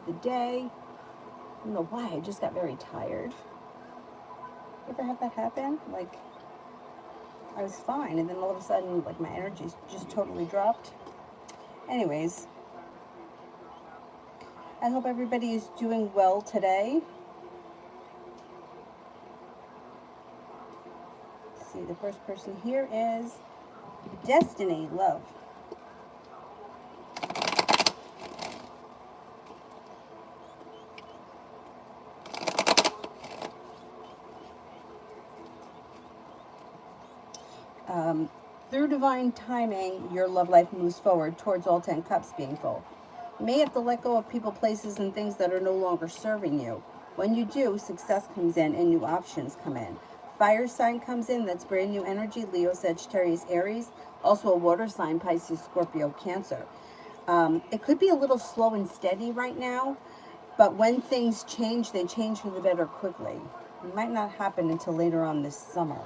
the day. I don't know why, I just got very tired. You ever had that happen? Like, I was fine, and then all of a sudden, like, my energy just totally dropped. Anyways, I hope everybody is doing well today. Let's see, the first person here is Destiny Love. Through divine timing, your love life moves forward towards all 10 cups being full. You may have to let go of people, places, and things that are no longer serving you. When you do, success comes in and new options come in. Fire sign comes in, that's brand new energy, Leo, Sagittarius, Aries. Also a water sign, Pisces, Scorpio, Cancer. It could be a little slow and steady right now, but when things change, they change for the better quickly. It might not happen until later on this summer.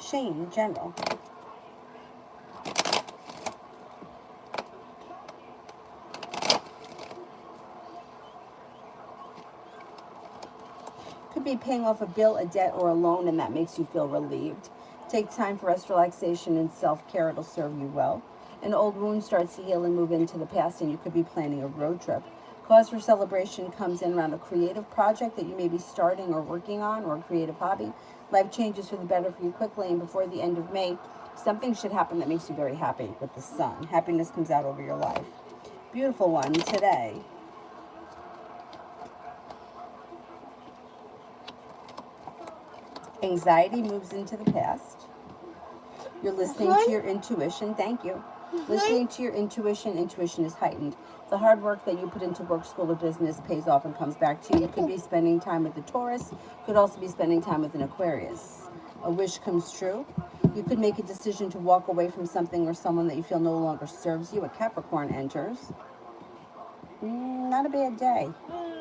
Shane, general. Could be paying off a bill, a debt, or a loan, and that makes you feel relieved. Take time for rest, relaxation, and self-care. It'll serve you well. An old wound starts to heal and move into the past, and you could be planning a road trip. Cause for celebration comes in around a creative project that you may be starting or working on, or a creative hobby. Life changes for the better for you quickly, and before the end of May, something should happen that makes you very happy with the sun. Happiness comes out over your life. Beautiful one today. Anxiety moves into the past. You're listening to your intuition. Thank you. Listening to your intuition. Intuition is heightened. The hard work that you put into work, school, or business pays off and comes back to you. You could be spending time with a Taurus. Could also be spending time with an Aquarius. A wish comes true. You could make a decision to walk away from something or someone that you feel no longer serves you. A Capricorn enters. Not a bad day.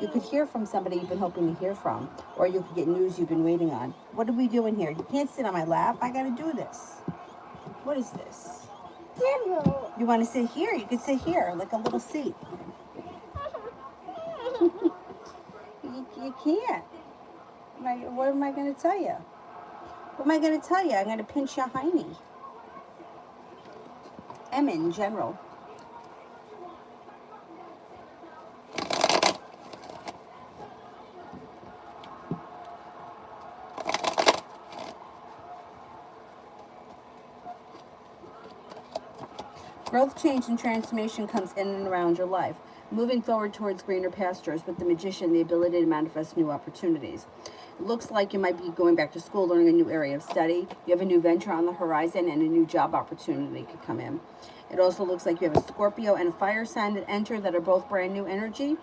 You could hear from somebody you've been hoping to hear from, or you could get news you've been waiting on. What are we doing here? You can't sit on my lap. I got to do this. What is this? You want to sit here? You could sit here, like a little seat. You can't. What am I going to tell you? What am I going to tell you? I'm going to pinch your hiney. M in general. Growth, change, and transformation comes in and around your life, moving forward towards greener pastures with the Magician, the ability to manifest new opportunities. It looks like you might be going back to school, learning a new area of study. You have a new venture on the horizon, and a new job opportunity could come in. It also looks like you have a Scorpio and a fire sign that enter that are both brand new energy.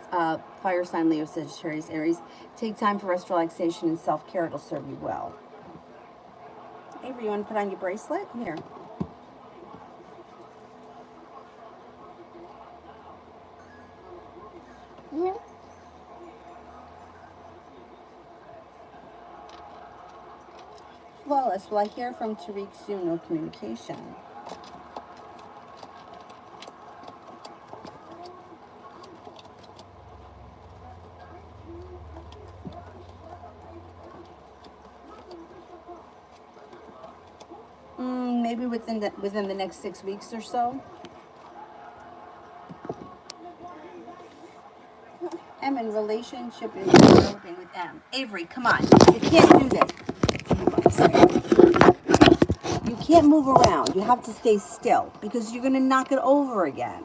Fire sign, Leo, Sagittarius, Aries. Take time for rest, relaxation, and self-care. It'll serve you well. Avery, you want to put on your bracelet? Here. Flawless. Will I hear from Tariq soon? No communication. Maybe within the next 6 weeks or so. M in relationship is developing with M. Avery, come on. You can't do this. You can't move around. You have to stay still because you're going to knock it over again.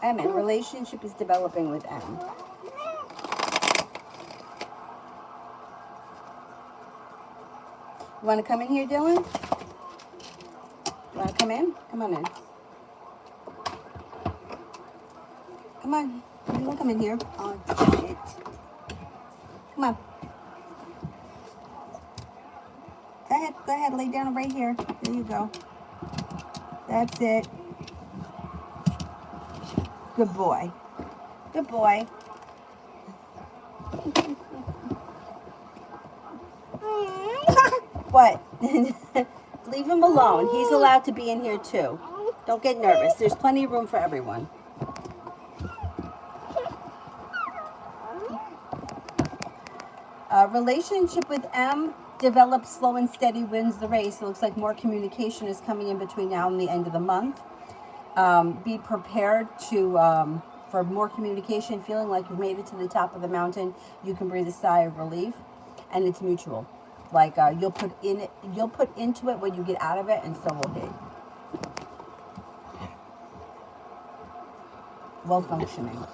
M in relationship is developing with M. You want to come in here, Dylan? You want to come in? Come on in. Come on. You want to come in here? Oh, shit. Come on. Go ahead. Lay down right here. There you go. That's it. Good boy. Good boy. What? Leave him alone. He's allowed to be in here too. Don't get nervous. There's plenty of room for everyone. Relationship with M develops slow and steady, wins the race. It looks like more communication is coming in between now and the end of the month. Be prepared to for more communication, feeling like you've made it to the top of the mountain. You can breathe a sigh of relief, and it's mutual. Like you'll put into it what you get out of it, and so will he. Well functioning.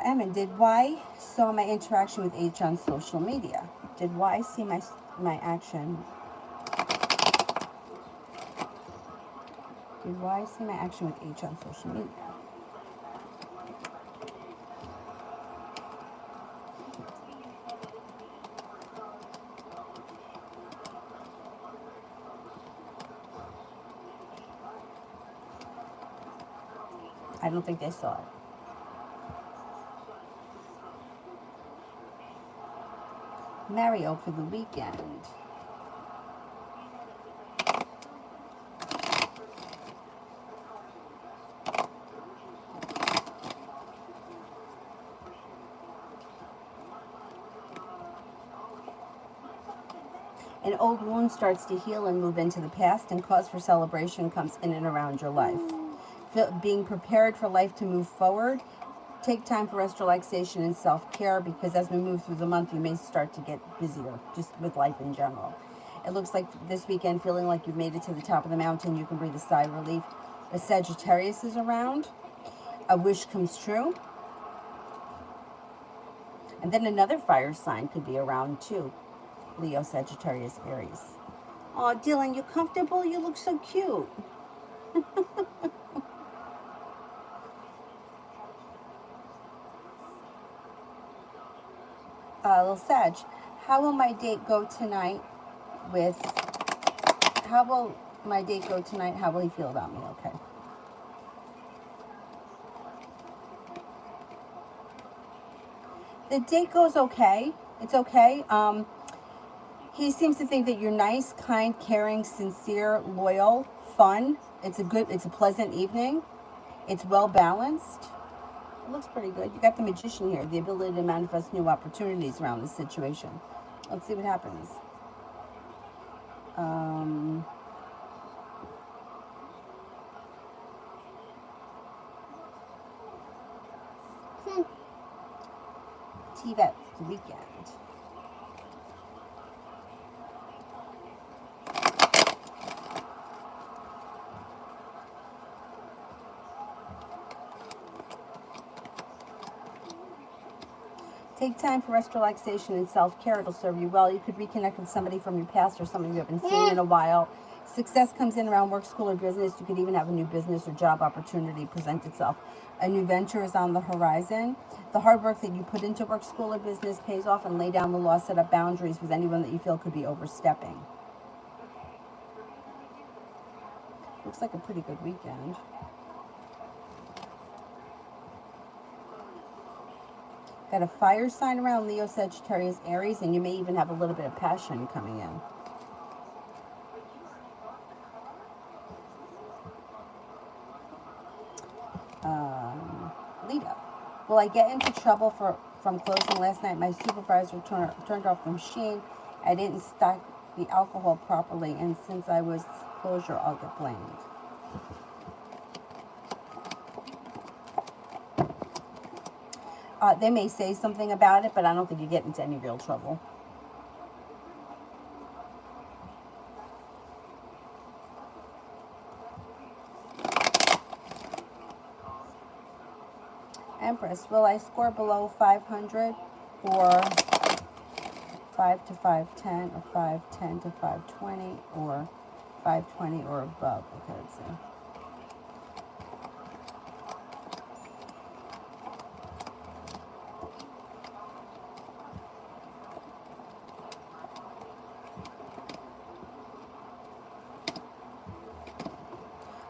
Emin, did Y saw my interaction with H on social media? Did Y see my action? Did Y see my action with H on social media? I don't think they saw it. Mario for the weekend. An old wound starts to heal and move into the past, and cause for celebration comes in and around your life. Being prepared for life to move forward. Take time for rest, relaxation, and self-care, because as we move through the month, you may start to get busier just with life in general. It looks like this weekend, feeling like you've made it to the top of the mountain, you can breathe a sigh of relief. A Sagittarius is around. A wish comes true. And then another fire sign could be around too. Leo, Sagittarius, Aries. Oh, Dylan, you comfortable? You look so cute. Little Sag, how will my date go tonight how will my date go tonight? How will he feel about me? Okay. The date goes okay. It's okay. He seems to think that you're nice, kind, caring, sincere, loyal, fun. It's a pleasant evening. It's well balanced. It looks pretty good. You got the Magician here, the ability to manifest new opportunities around this situation. Let's see what happens. TVET the weekend. Take time for rest, relaxation, and self-care. It'll serve you well. You could reconnect with somebody from your past or someone you haven't seen in a while. Success comes in around work, school, or business. You could even have a new business or job opportunity present itself. A new venture is on the horizon. The hard work that you put into work, school, or business pays off, and lay down the law, set up boundaries with anyone that you feel could be overstepping. Looks like a pretty good weekend. Got a fire sign around Leo, Sagittarius, Aries, and you may even have a little bit of passion coming in. Leo, will I get into trouble from closing last night? My supervisor turned off the machine. I didn't stock the alcohol properly, and since I was closure, I'll get blamed. They may say something about it, but I don't think you get into any real trouble. Empress, will I score below 500 or 5 to 510 or 510 to 520 or 520 or above? Okay, let's see.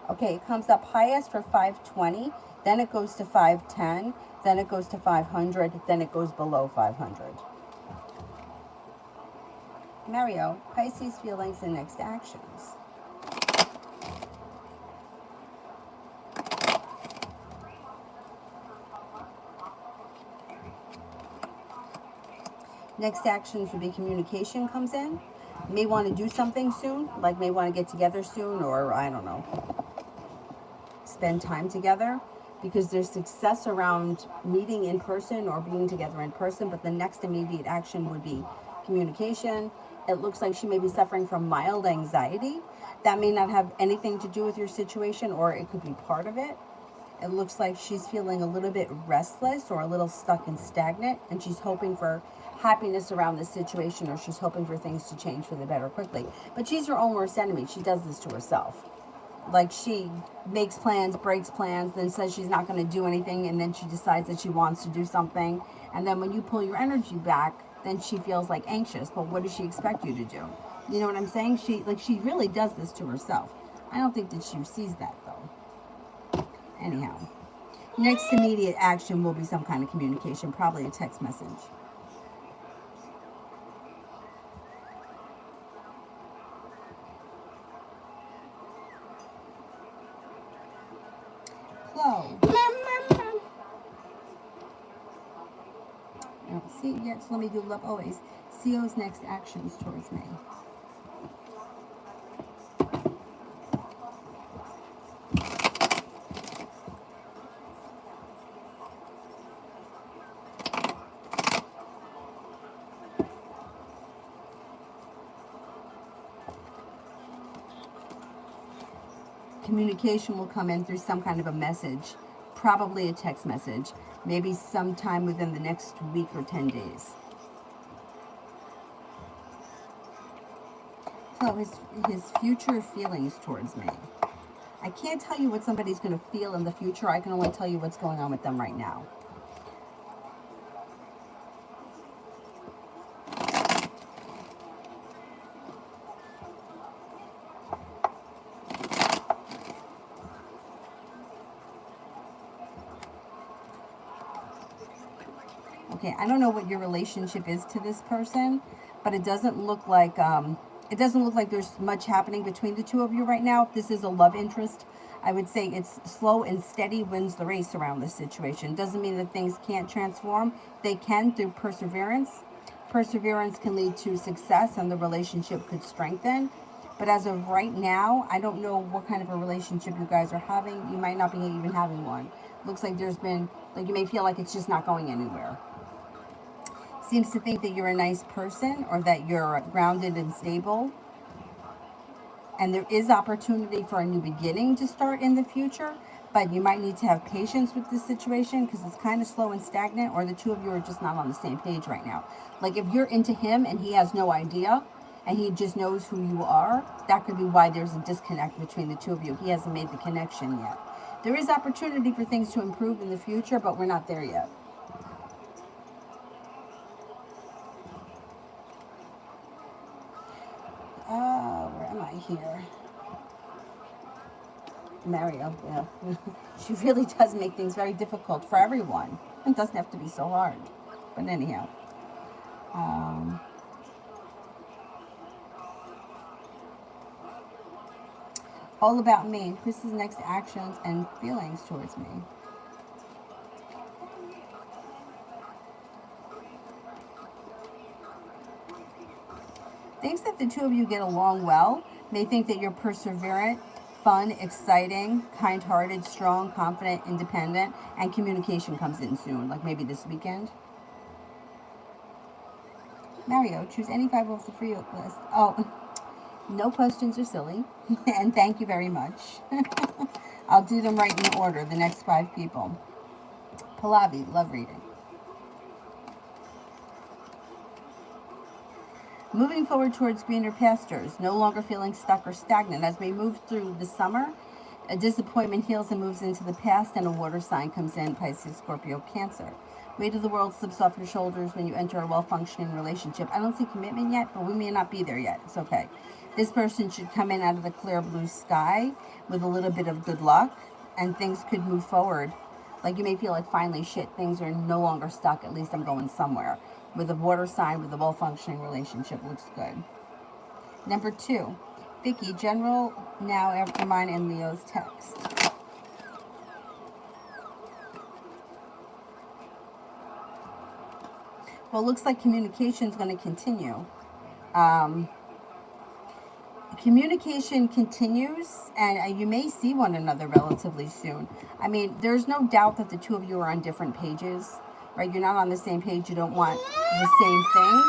Okay, it comes up highest for 520, then it goes to 510, then it goes to 500, then it goes below 500. Mario, Pisces feelings and next actions. Next actions would be communication comes in. May want to do something soon, like may want to get together soon, or I don't know, spend time together, because there's success around meeting in person or being together in person, but the next immediate action would be communication. It looks like she may be suffering from mild anxiety. That may not have anything to do with your situation, or it could be part of it. It looks like she's feeling a little bit restless or a little stuck and stagnant, and she's hoping for happiness around this situation, or she's hoping for things to change for the better quickly. But she's her own worst enemy. She does this to herself. Like, she makes plans, breaks plans, then says she's not going to do anything, and then she decides that she wants to do something. And then when you pull your energy back, then she feels like anxious. But what does she expect you to do? You know what I'm saying? She really does this to herself. I don't think that she sees that, though. Anyhow, next immediate action will be some kind of communication, probably a text message. Chloe. I don't see it yet, so let me do love always. CO's next actions towards me. Communication will come in through some kind of a message, probably a text message, maybe sometime within the next week or 10 days. So his future feelings towards me. I can't tell you what somebody's going to feel in the future. I can only tell you what's going on with them right now. Okay, I don't know what your relationship is to this person, but it doesn't look like there's much happening between the two of you right now. If this is a love interest, I would say it's slow and steady wins the race around this situation. Doesn't mean that things can't transform. They can through perseverance. Perseverance can lead to success and the relationship could strengthen. But as of right now, I don't know what kind of a relationship you guys are having. You might not be even having one. Looks like there's been, like, you may feel like it's just not going anywhere. Seems to think that you're a nice person or that you're grounded and stable. And there is opportunity for a new beginning to start in the future, but you might need to have patience with this situation because it's kind of slow and stagnant, or the two of you are just not on the same page right now. Like, if you're into him and he has no idea and he just knows who you are, that could be why there's a disconnect between the two of you. He hasn't made the connection yet. There is opportunity for things to improve in the future, but we're not there yet. Where am I here? Mario, yeah. She really does make things very difficult for everyone. It doesn't have to be so hard. But anyhow. All about me. Chris's next actions and feelings towards me. Thinks that the two of you get along well. May think that you're perseverant, fun, exciting, kind-hearted, strong, confident, independent, and communication comes in soon, like maybe this weekend. Mario, choose any 5 off the free list. Oh, no questions are silly, and thank you very much. I'll do them right in order, the next 5 people. Pallavi, love reading. Moving forward towards greener pastures, no longer feeling stuck or stagnant. As we move through the summer, a disappointment heals and moves into the past, and a water sign comes in, Pisces, Scorpio, Cancer. Weight of the world slips off your shoulders when you enter a well-functioning relationship. I don't see commitment yet, but we may not be there yet. It's okay. This person should come in out of the clear blue sky with a little bit of good luck, and things could move forward. Like, you may feel like, finally, shit, things are no longer stuck. At least I'm going somewhere. With a water sign, with a well-functioning relationship, looks good. Number 2, Vicky, general now after mine and Leo's text. Well, it looks like communication is going to continue. Communication continues, and you may see one another relatively soon. I mean, there's no doubt that the two of you are on different pages, right? You're not on the same page. You don't want the same things.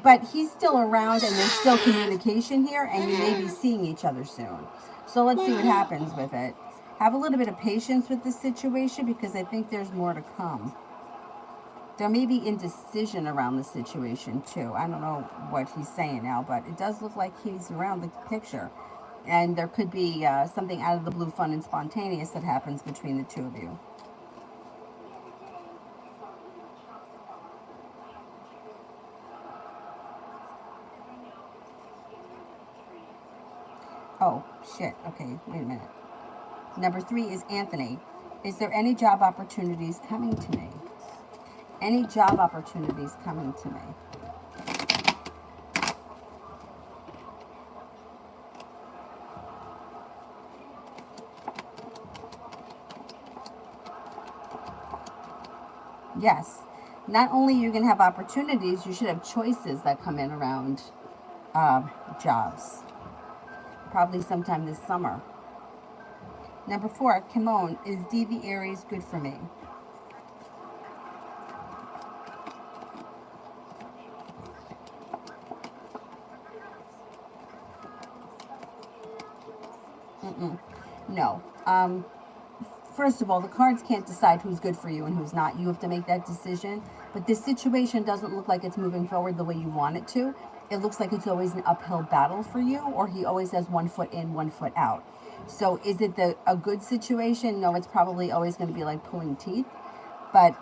But he's still around, and there's still communication here, and you may be seeing each other soon. So let's see what happens with it. Have a little bit of patience with this situation, because I think there's more to come. There may be indecision around the situation too. I don't know what he's saying now, but it does look like he's around the picture. And there could be something out of the blue, fun and spontaneous that happens between the two of you. Oh, shit. Okay, wait a minute. Number 3 is Anthony. Is there any job opportunities coming to me? Any job opportunities coming to me? Yes. Not only are you going to have opportunities, you should have choices that come in around jobs. Probably sometime this summer. Number 4, Kimon. Is Devi Aries good for me? No. First of all, the cards can't decide who's good for you and who's not. You have to make that decision. But this situation doesn't look like it's moving forward the way you want it to. It looks like it's always an uphill battle for you, or he always has 1 foot in, 1 foot out. So is it a good situation? No, it's probably always going to be like pulling teeth. But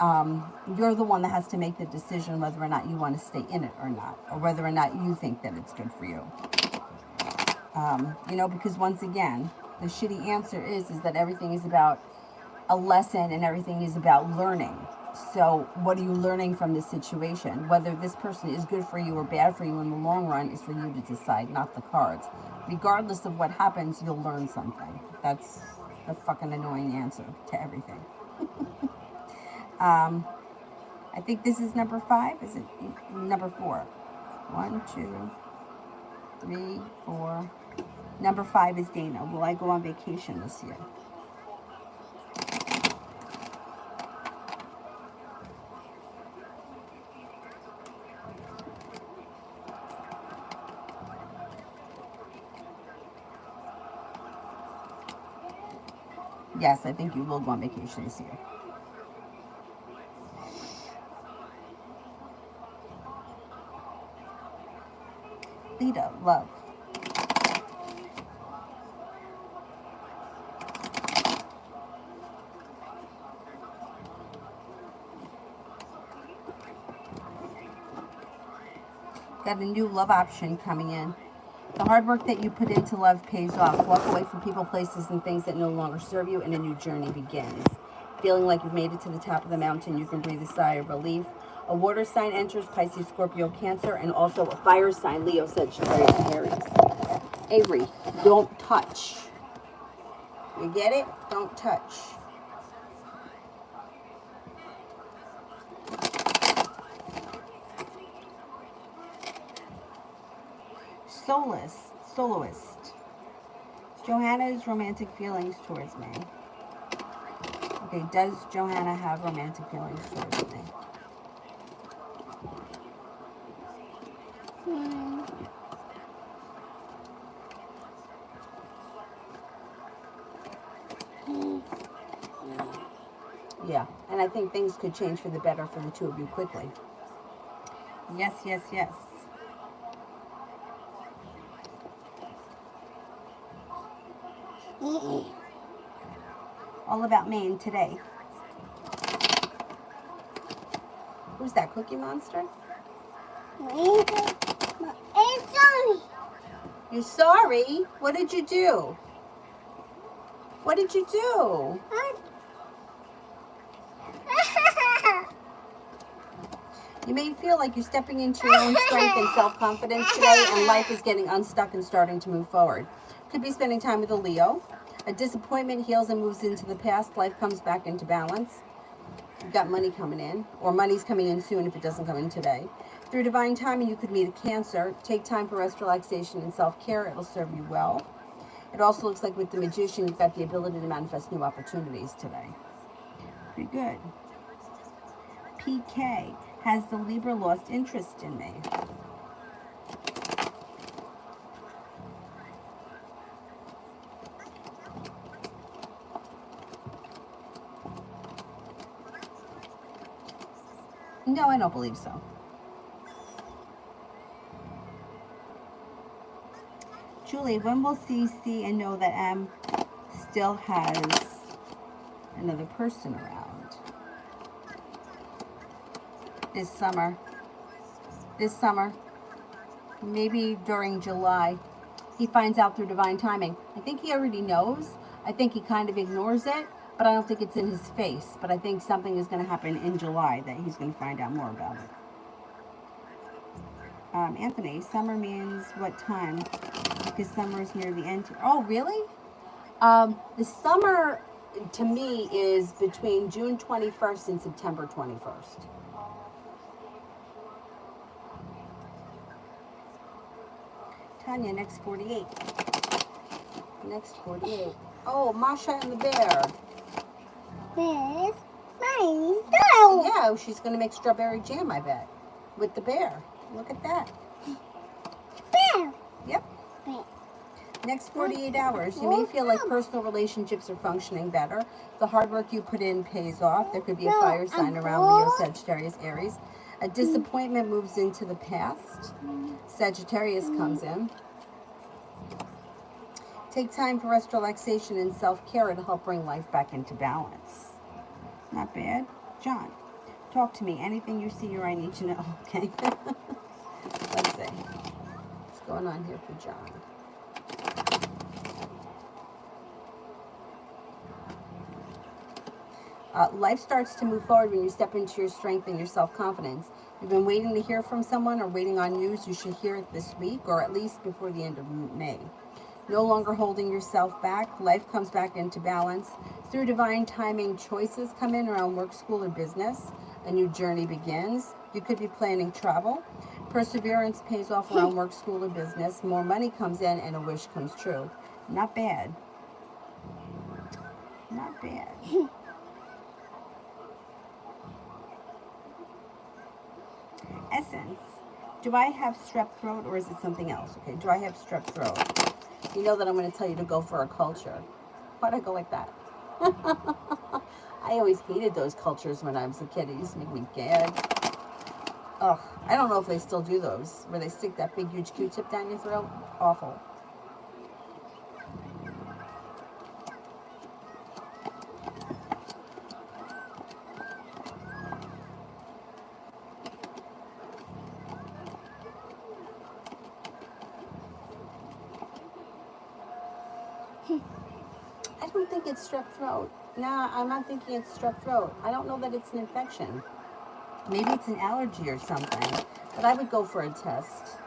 you're the one that has to make the decision whether or not you want to stay in it or not, or whether or not you think that it's good for you. Because once again, the shitty answer is that everything is about a lesson and everything is about learning. So what are you learning from this situation? Whether this person is good for you or bad for you in the long run is for you to decide, not the cards. Regardless of what happens, you'll learn something. That's a fucking annoying answer to everything. I think this is number 5. Is it number 4? 1, 2, 3, 4. Number 5 is Dana. Will I go on vacation this year? Yes, I think you will go on vacation this year. Lita, love. Got a new love option coming in. The hard work that you put into love pays off. Walk away from people, places, and things that no longer serve you, and a new journey begins. Feeling like you've made it to the top of the mountain, you can breathe a sigh of relief. A water sign enters, Pisces, Scorpio, Cancer, and also a fire sign, Leo, Sagittarius, Aries. Avery, don't touch. You get it? Don't touch. Soloist. Johanna's romantic feelings towards me. Okay, does Johanna have romantic feelings towards me? Yeah, and I think things could change for the better for the two of you quickly. Yes, yes, yes. All about Maine today. Who's that, Cookie Monster? I'm sorry. You're sorry? What did you do? What did you do? You may feel like you're stepping into your own strength and self-confidence today, and life is getting unstuck and starting to move forward. Could be spending time with a Leo. A disappointment heals and moves into the past. Life comes back into balance. You've got money coming in, or money's coming in soon if it doesn't come in today. Through divine timing, you could meet a Cancer. Take time for rest, relaxation, and self-care. It'll serve you well. It also looks like with the Magician, you've got the ability to manifest new opportunities today. Pretty good. PK, has the Libra lost interest in me? No, I don't believe so. Julie, when will C see and know that M still has another person around? This summer. This summer. Maybe during July. He finds out through divine timing. I think he already knows. I think he kind of ignores it, but I don't think it's in his face. But I think something is going to happen in July that he's going to find out more about it. Anthony, summer means what time? Because summer is near the end. Oh, really? The summer, to me, is between June 21st and September 21st. Tanya, next 48. Next 48. Oh, Masha and the bear. This mine too. Yeah, she's going to make strawberry jam, I bet, with the bear. Look at that. Bear. Yep. Bear. Next 48 hours, you may feel like personal relationships are functioning better. The hard work you put in pays off. There could be a fire sign around Leo, Sagittarius, Aries. A disappointment moves into the past. Sagittarius comes in. Take time for rest, relaxation, and self-care to help bring life back into balance. Not bad. John, talk to me. Anything you see or I need to know. Okay. Let's see. What's going on here for John? Life starts to move forward when you step into your strength and your self-confidence. You've been waiting to hear from someone or waiting on news. You should hear it this week or at least before the end of May. No longer holding yourself back. Life comes back into balance. Through divine timing, choices come in around work, school, or business. A new journey begins. You could be planning travel. Perseverance pays off around work, school, or business. More money comes in and a wish comes true. Not bad. Not bad. Essence. Do I have strep throat or is it something else? Okay, do I have strep throat? You know that I'm going to tell you to go for a culture. Why'd I go like that? I always hated those cultures when I was a kid. It used to make me gag. Ugh, I don't know if they still do those, where they stick that big, huge Q-tip down your throat. Awful. I don't think it's strep throat. Nah, I'm not thinking it's strep throat. I don't know that it's an infection. Maybe it's an allergy or something. But I would go for a test.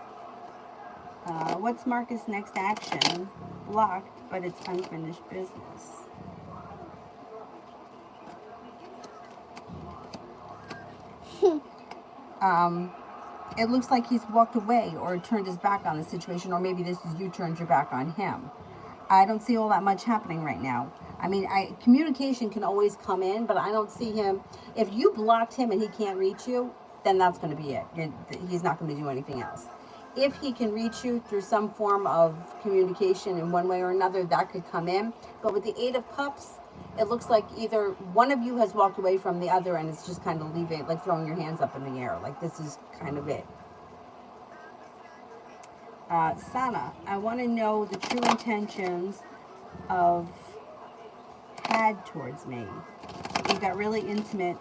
What's Marcus' next action? Blocked, but it's unfinished business. It looks like he's walked away or turned his back on the situation, or maybe this is you turned your back on him. I don't see all that much happening right now. I mean, communication can always come in, but I don't see him. If you blocked him and he can't reach you, then that's going to be it. He's not going to do anything else. If he can reach you through some form of communication in one way or another, that could come in. But with the Eight of Cups, it looks like either one of you has walked away from the other and it's just kind of leaving, like throwing your hands up in the air. Like this is kind of it. Sana, I want to know the true intentions of Had towards me. We got really intimate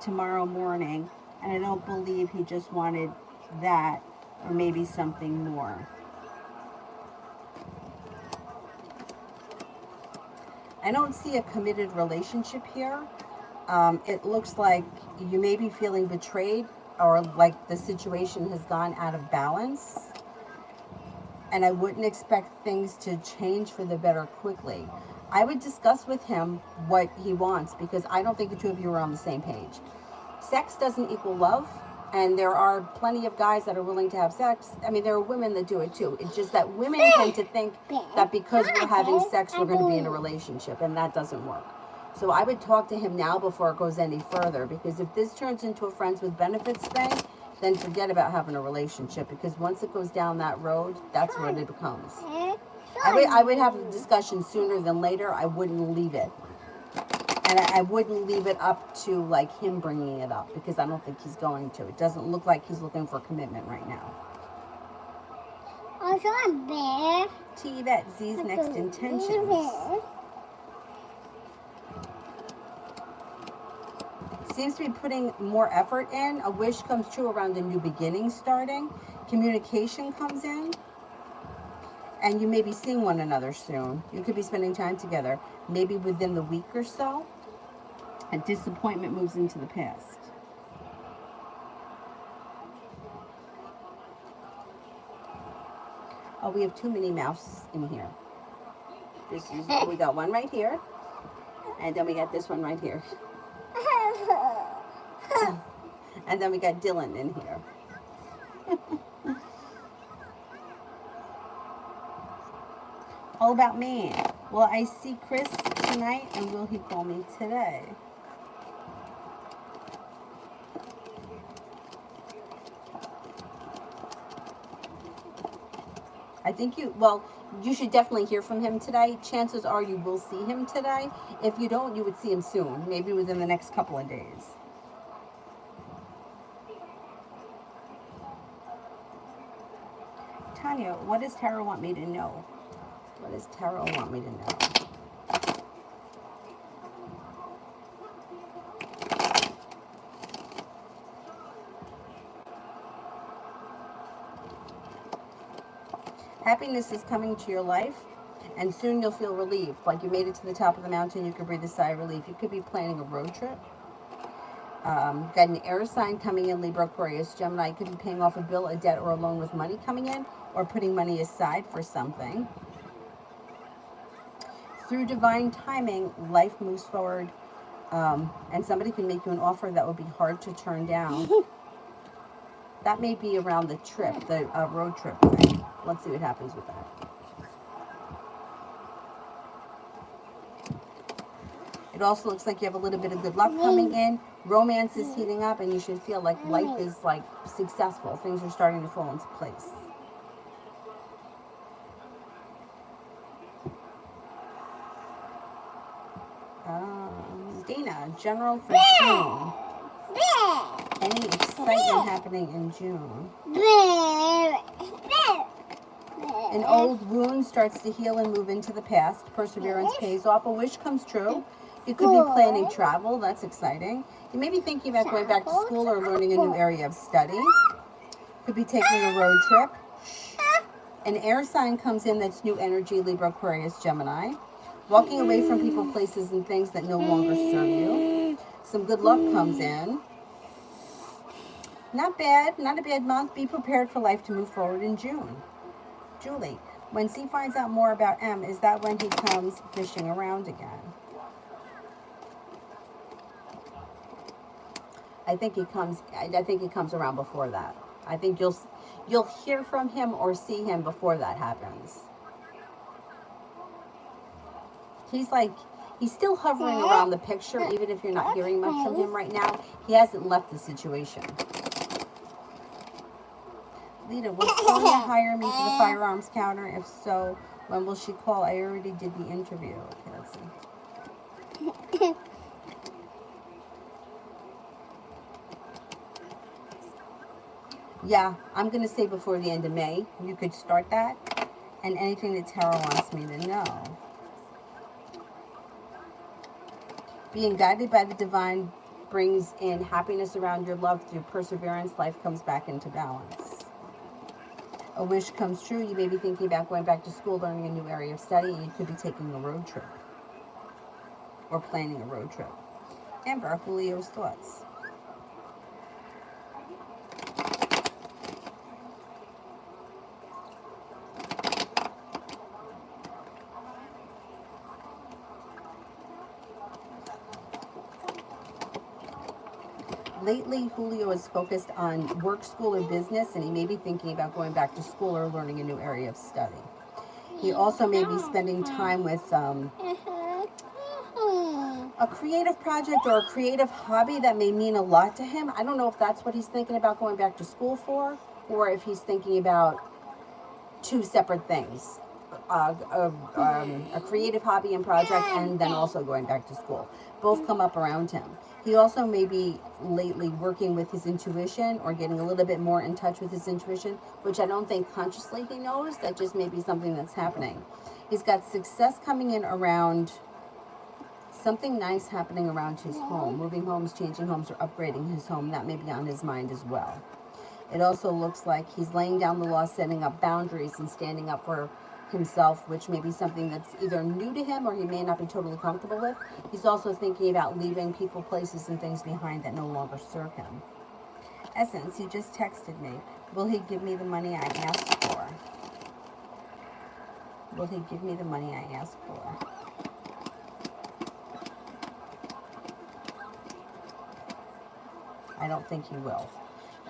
tomorrow morning, and I don't believe he just wanted that or maybe something more. I don't see a committed relationship here. It looks like you may be feeling betrayed or like the situation has gone out of balance. And I wouldn't expect things to change for the better quickly. I would discuss with him what he wants, because I don't think the two of you are on the same page. Sex doesn't equal love, and there are plenty of guys that are willing to have sex. I mean, there are women that do it too. It's just that women tend to think that because we're having sex, we're going to be in a relationship, and that doesn't work. So I would talk to him now before it goes any further, because if this turns into a friends with benefits thing, then forget about having a relationship, because once it goes down that road, that's what it becomes. I would have the discussion sooner than later. I wouldn't leave it. And I wouldn't leave it up to like him bringing it up, because I don't think he's going to. It doesn't look like he's looking for commitment right now. Also, a bear. T. Yvette, Z's next intentions. Seems to be putting more effort in. A wish comes true around a new beginning starting. Communication comes in. And you may be seeing one another soon. You could be spending time together, maybe within the week or so. A disappointment moves into the past. Oh, we have too many mouse in here. We got one right here, and then we got this one right here. And then we got Dylan in here. All about me. Will I see Chris tonight, and will he call me today? I think you should definitely hear from him today. Chances are you will see him today. If you don't, you would see him soon, maybe within the next couple of days. Tanya, what does Tarot want me to know? What does Tarot want me to know? Happiness is coming to your life, and soon you'll feel relieved. Like you made it to the top of the mountain, you could breathe a sigh of relief. You could be planning a road trip. Got an air sign coming in, Libra, Aquarius, Gemini. You could be paying off a bill, a debt, or a loan with money coming in, or putting money aside for something. Through divine timing, life moves forward, and somebody can make you an offer that would be hard to turn down. That may be around the trip, the road trip thing. Let's see what happens with that. It also looks like you have a little bit of good luck coming in. Romance is heating up, and you should feel like life is like successful. Things are starting to fall into place. Dana, general for June. Any excitement happening in June? An old wound starts to heal and move into the past. Perseverance pays off. A wish comes true. You could be planning travel. That's exciting. You may be thinking about going back to school or learning a new area of study. Could be taking a road trip. An air sign comes in that's new energy, Libra, Aquarius, Gemini. Walking away from people, places, and things that no longer serve you. Some good luck comes in. Not bad. Not a bad month. Be prepared for life to move forward in June. Julie, when C finds out more about M, is that when he comes fishing around again? I think he comes around before that. I think you'll hear from him or see him before that happens. He's still hovering around the picture, even if you're not hearing much from him right now. He hasn't left the situation. Lita, will Sonia hire me for the firearms counter? If so, when will she call? I already did the interview. Okay, let's see. Yeah, I'm going to say before the end of May. You could start that. And anything that Tarot wants me to know. Being guided by the divine brings in happiness around your love through perseverance. Life comes back into balance. A wish comes true. You may be thinking about going back to school, learning a new area of study. You could be taking a road trip or planning a road trip. Amber, Julio's thoughts. Lately, Julio is focused on work, school, or business, and he may be thinking about going back to school or learning a new area of study. He also may be spending time with a creative project or a creative hobby that may mean a lot to him. I don't know if that's what he's thinking about going back to school for, or if he's thinking about two separate things. A creative hobby and project, and then also going back to school. Both come up around him. He also may be lately working with his intuition or getting a little bit more in touch with his intuition, which I don't think consciously he knows. That just may be something that's happening. He's got success coming in around something nice happening around his home, moving homes, changing homes, or upgrading his home. That may be on his mind as well. It also looks like he's laying down the law, setting up boundaries, and standing up for himself, which may be something that's either new to him or he may not be totally comfortable with. He's also thinking about leaving people, places, and things behind that no longer serve him. Essence, he just texted me. Will he give me the money I asked for? Will he give me the money I asked for? I don't think he will.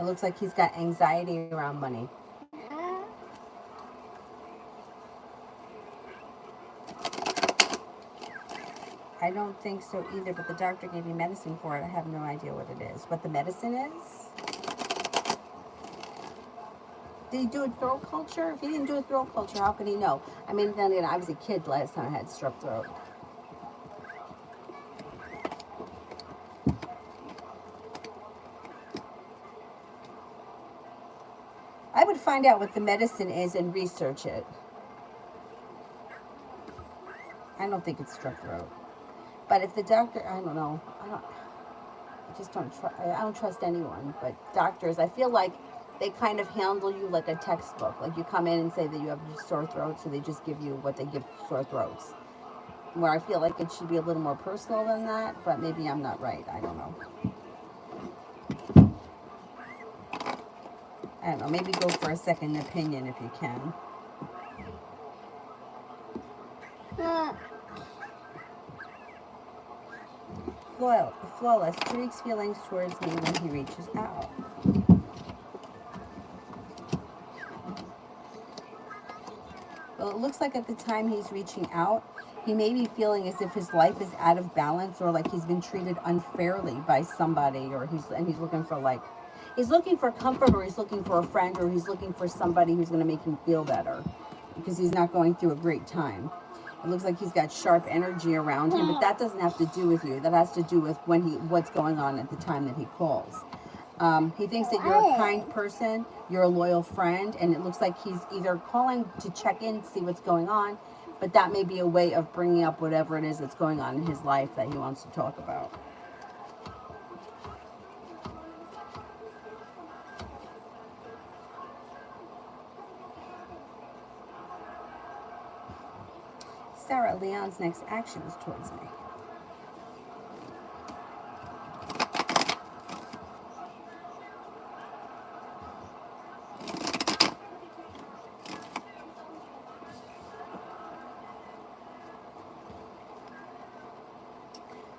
It looks like he's got anxiety around money. I don't think so either, but the doctor gave me medicine for it. I have no idea what it is. What the medicine is? Did he do a throat culture? If he didn't do a throat culture, how could he know? I mean, then again, I was a kid last time I had strep throat. I would find out what the medicine is and research it. I don't think it's strep throat. But if the doctor, I don't know. I don't trust anyone. But doctors, I feel like they kind of handle you like a textbook. Like you come in and say that you have sore throat, so they just give you what they give sore throats. Where I feel like it should be a little more personal than that, but maybe I'm not right. I don't know. I don't know. Maybe go for a second opinion if you can. Flawless. Tariq's feelings towards me when he reaches out. Well, it looks like at the time he's reaching out, he may be feeling as if his life is out of balance or like he's been treated unfairly by somebody, or he's looking for he's looking for comfort, or he's looking for a friend, or he's looking for somebody who's going to make him feel better because he's not going through a great time. It looks like he's got sharp energy around him, but that doesn't have to do with you. That has to do with what's going on at the time that he calls. He thinks that you're a kind person, you're a loyal friend, and it looks like he's either calling to check in, see what's going on, but that may be a way of bringing up whatever it is that's going on in his life that he wants to talk about. Sarah, Leon's next action is towards me.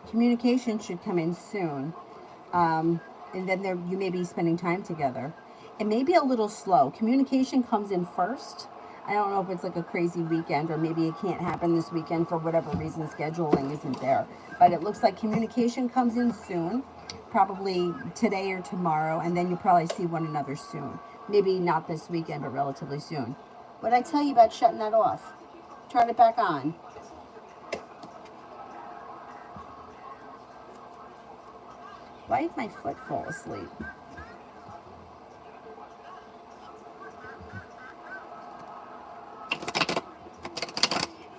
Communication should come in soon. And then you may be spending time together. It may be a little slow. Communication comes in first. I don't know if it's like a crazy weekend, or maybe it can't happen this weekend for whatever reason, scheduling isn't there. But it looks like communication comes in soon, probably today or tomorrow, and then you probably see one another soon. Maybe not this weekend, but relatively soon. What did I tell you about shutting that off? Turn it back on. Why did my foot fall asleep?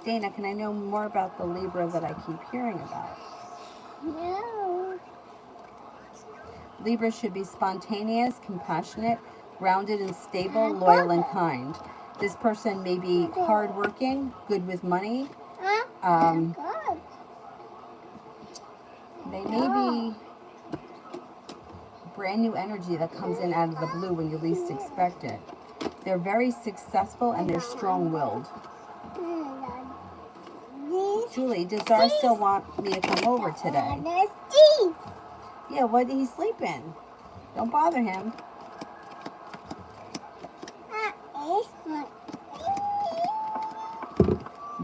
Dana, can I know more about the Libra that I keep hearing about? No. Libra should be spontaneous, compassionate, grounded and stable, loyal and kind. This person may be hardworking, good with money. They may be brand new energy that comes in out of the blue when you least expect it. They're very successful and they're strong-willed. Julie, does Zara still want me to come over today? Yeah, what? He's sleeping. Don't bother him.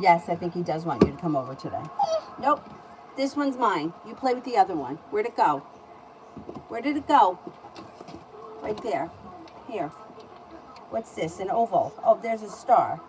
Yes, I think he does want you to come over today. Nope. This one's mine. You play with the other one. Where'd it go? Where did it go? Right there. Here. What's this? An oval. Oh, there's a star.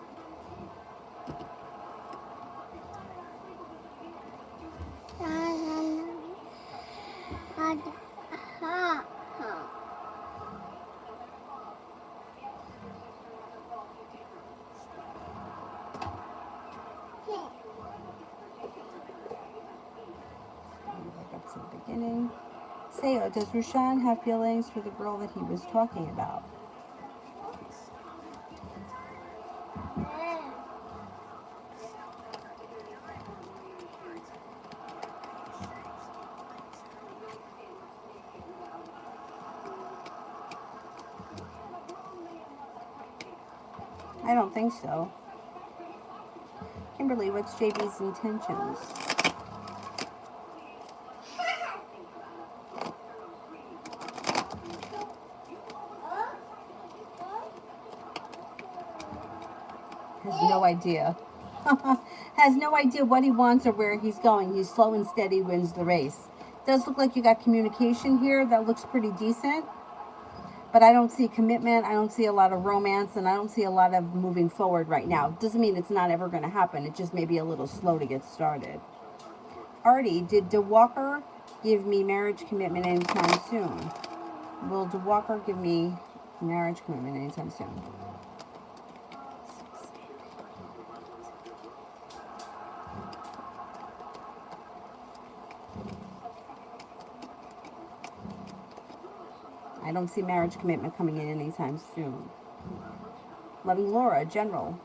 Back up to the beginning. Sayo, does Rushan have feelings for the girl that he was talking about? I don't think so. Kimberly, what's JB's intentions? Has no idea. Has no idea what he wants or where he's going. He's slow and steady, wins the race. Does look like you got communication here. That looks pretty decent. But I don't see commitment. I don't see a lot of romance. And I don't see a lot of moving forward right now. Doesn't mean it's not ever going to happen. It just may be a little slow to get started. Artie, did DeWalker give me marriage commitment anytime soon? Will DeWalker give me marriage commitment anytime soon? I don't see marriage commitment coming in anytime soon. Loving Laura, general.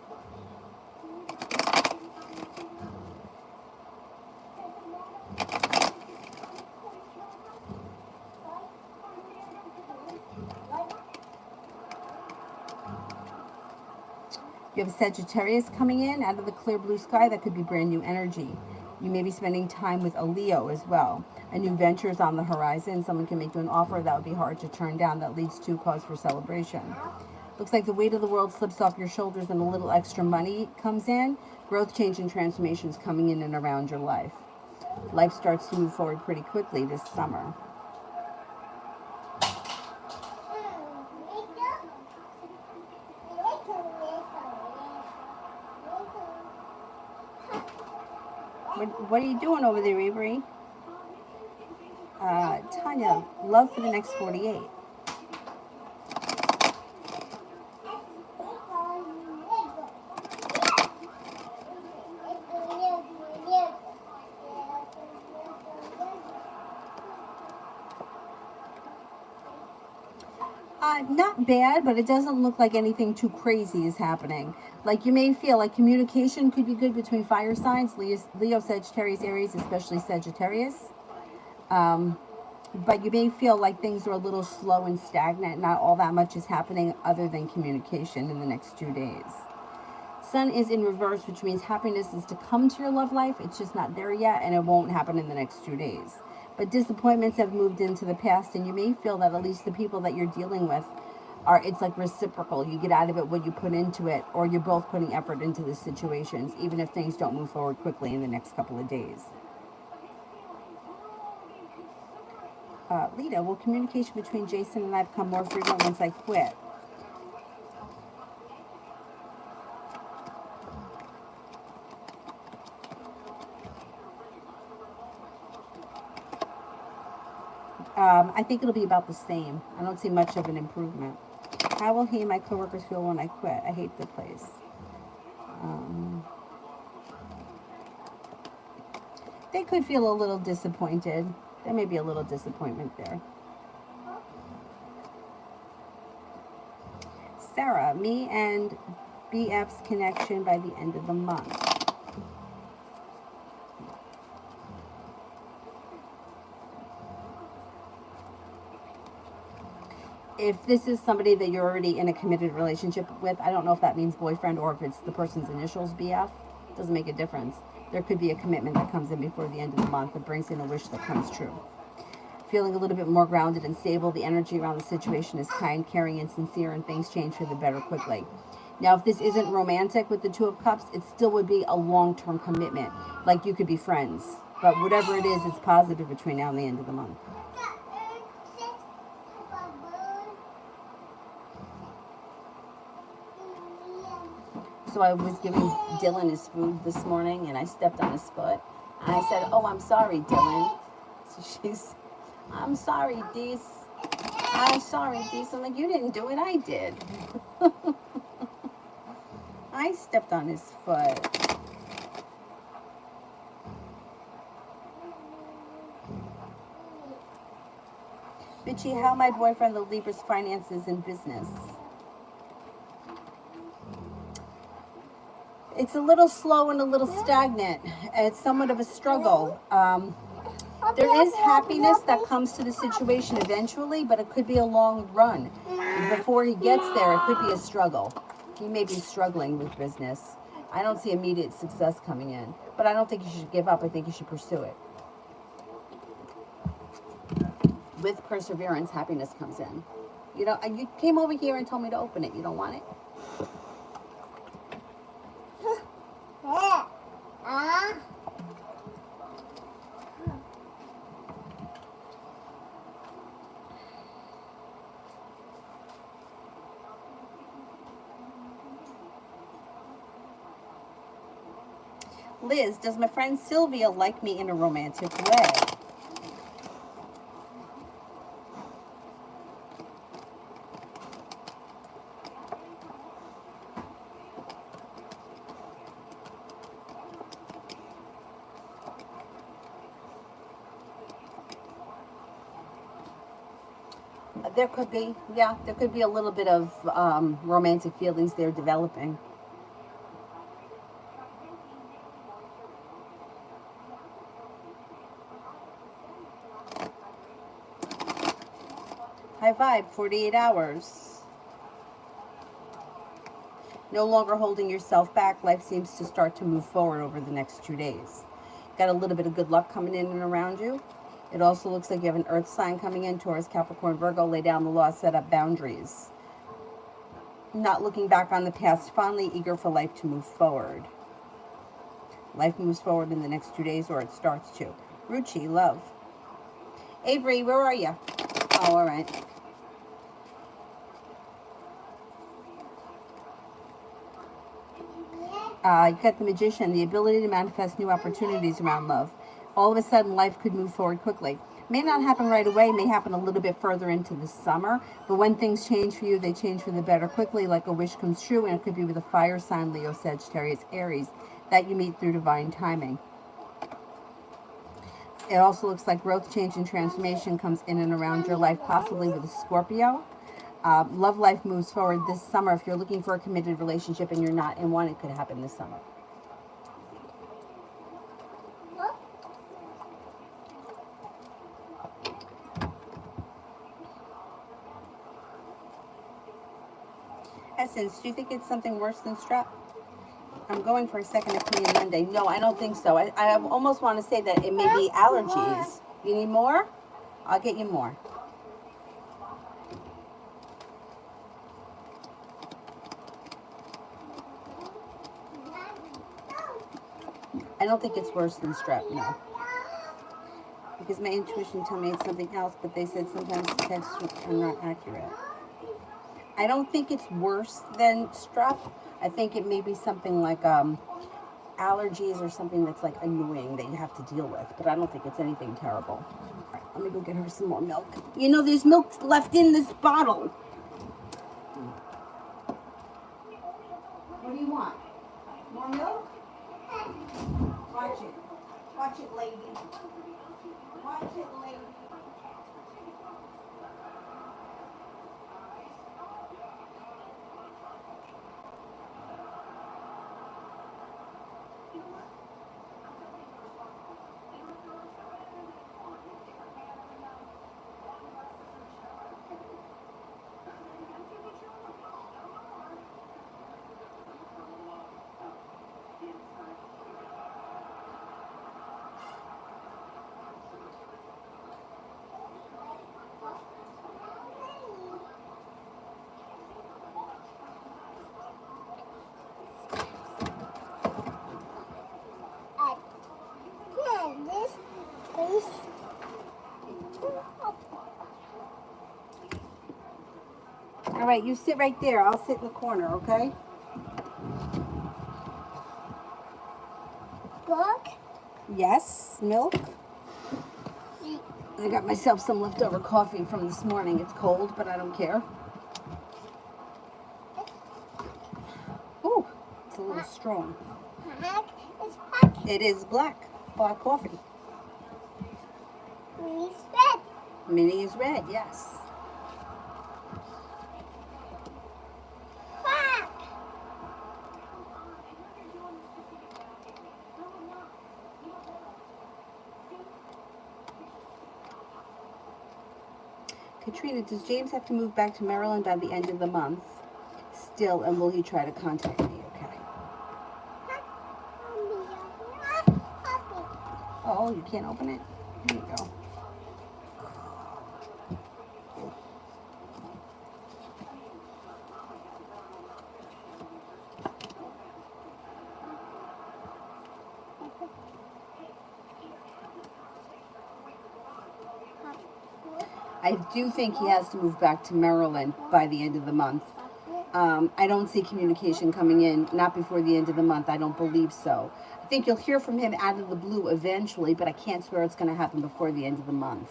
You have a Sagittarius coming in out of the clear blue sky. That could be brand new energy. You may be spending time with a Leo as well. A new venture is on the horizon. Someone can make you an offer that would be hard to turn down. That leads to cause for celebration. Looks like the weight of the world slips off your shoulders and a little extra money comes in. Growth, change, and transformations coming in and around your life. Life starts to move forward pretty quickly this summer. What are you doing over there, Avery? Tanya, love for the next 48. Not bad, but it doesn't look like anything too crazy is happening. Like you may feel like communication could be good between fire signs, Leo, Sagittarius, Aries, especially Sagittarius. But you may feel like things are a little slow and stagnant. Not all that much is happening other than communication in the next 2 days. Sun is in reverse, which means happiness is to come to your love life. It's just not there yet, and it won't happen in the next 2 days. But disappointments have moved into the past, and you may feel that at least the people that you're dealing with it's like reciprocal. You get out of it what you put into it, or you're both putting effort into the situations, even if things don't move forward quickly in the next couple of days. Lita, will communication between Jason and I become more frequent once I quit? I think it'll be about the same. I don't see much of an improvement. How will he and my coworkers feel when I quit? I hate the place. They could feel a little disappointed. There may be a little disappointment there. Sarah, me and BF's connection by the end of the month. If this is somebody that you're already in a committed relationship with, I don't know if that means boyfriend or if it's the person's initials, BF. Doesn't make a difference. There could be a commitment that comes in before the end of the month that brings in a wish that comes true. Feeling a little bit more grounded and stable. The energy around the situation is kind, caring, and sincere, and things change for the better quickly. Now, if this isn't romantic with the Two of Cups, it still would be a long-term commitment. Like you could be friends. But whatever it is, it's positive between now and the end of the month. So I was giving Dylan his food this morning, and I stepped on his foot. And I said, "Oh, I'm sorry, Dylan." So she's, "I'm sorry, Dees. I'm sorry, Dees." I'm like, "You didn't do it, I did." I stepped on his foot. Bitchy, how my boyfriend, the Libra's finances and business? It's a little slow and a little stagnant. It's somewhat of a struggle. There is happiness that comes to the situation eventually, but it could be a long run. Before he gets there, it could be a struggle. He may be struggling with business. I don't see immediate success coming in, but I don't think you should give up. I think you should pursue it. With perseverance, happiness comes in. You know, you came over here and told me to open it. You don't want it? Liz, does my friend Sylvia like me in a romantic way? There could be, yeah, there could be a little bit of romantic feelings there developing. High vibe, 48 hours. No longer holding yourself back. Life seems to start to move forward over the next 2 days. Got a little bit of good luck coming in and around you. It also looks like you have an earth sign coming in. Taurus, Capricorn, Virgo. Lay down the law, set up boundaries. Not looking back on the past, fondly eager for life to move forward. Life moves forward in the next 2 days, or it starts to. Ruchi, love. Avery, where are you? Oh, all right. You got the Magician, the ability to manifest new opportunities around love. All of a sudden, life could move forward quickly. May not happen right away, may happen a little bit further into the summer, but when things change for you, they change for the better quickly, like a wish comes true, and it could be with a fire sign, Leo, Sagittarius, Aries, that you meet through divine timing. It also looks like growth, change, and transformation comes in and around your life, possibly with a Scorpio. Love life moves forward this summer. If you're looking for a committed relationship and you're not in one, it could happen this summer. Essence, do you think it's something worse than strep? I'm going for a second opinion Monday. No, I don't think so. I almost want to say that it may be allergies. You need more? I'll get you more. I don't think it's worse than strep, no. Because my intuition told me it's something else, but they said sometimes the texts are not accurate. I don't think it's worse than strep. I think it may be something like allergies or something that's like annoying that you have to deal with. But I don't think it's anything terrible. All right, let me go get her some more milk. You know, there's milk left in this bottle. What do you want? More milk? Watch it. Watch it, lady. Watch it, lady. Please. All right, you sit right there. I'll sit in the corner, okay? Book. Yes, milk. I got myself some leftover coffee from this morning. It's cold, but I don't care. Ooh, it's a little strong. Black is black. It is black coffee. Minnie's red. Minnie is red, yes. Black. Katrina, does James have to move back to Maryland by the end of the month still, and will he try to contact me? Okay. Oh, you can't open it? Here you go. I do think he has to move back to Maryland by the end of the month. I don't see communication coming in, not before the end of the month. I don't believe so. I think you'll hear from him out of the blue eventually, but I can't swear it's going to happen before the end of the month.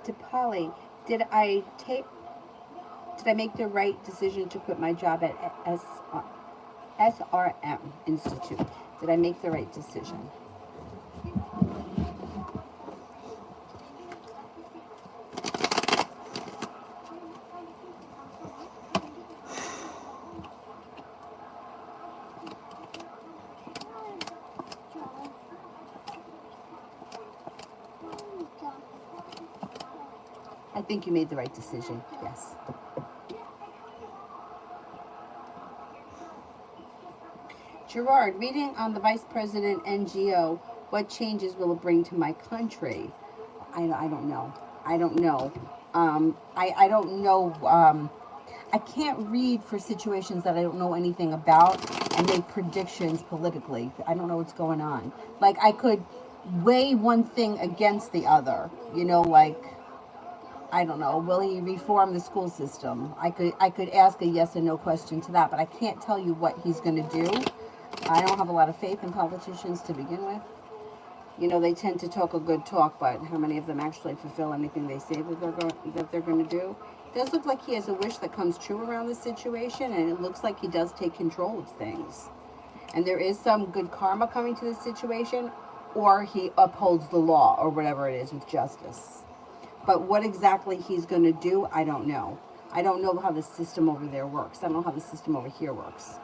To Polly, did I make the right decision to quit my job at SRM Institute? Did I make the right decision? I think you made the right decision, yes. Gerard, reading on the Vice President NGO, what changes will it bring to my country? I don't know. I don't know. I don't know. I can't read for situations that I don't know anything about and make predictions politically. I don't know what's going on. Like, I could weigh one thing against the other. You know, like, I don't know. Will he reform the school system? I could ask a yes or no question to that, but I can't tell you what he's going to do. I don't have a lot of faith in politicians to begin with. You know, they tend to talk a good talk, but how many of them actually fulfill anything they say that they're going to do? It does look like he has a wish that comes true around this situation, and it looks like he does take control of things. And there is some good karma coming to this situation, or he upholds the law, or whatever it is with justice. But what exactly he's going to do, I don't know. I don't know how the system over there works. I don't know how the system over here works.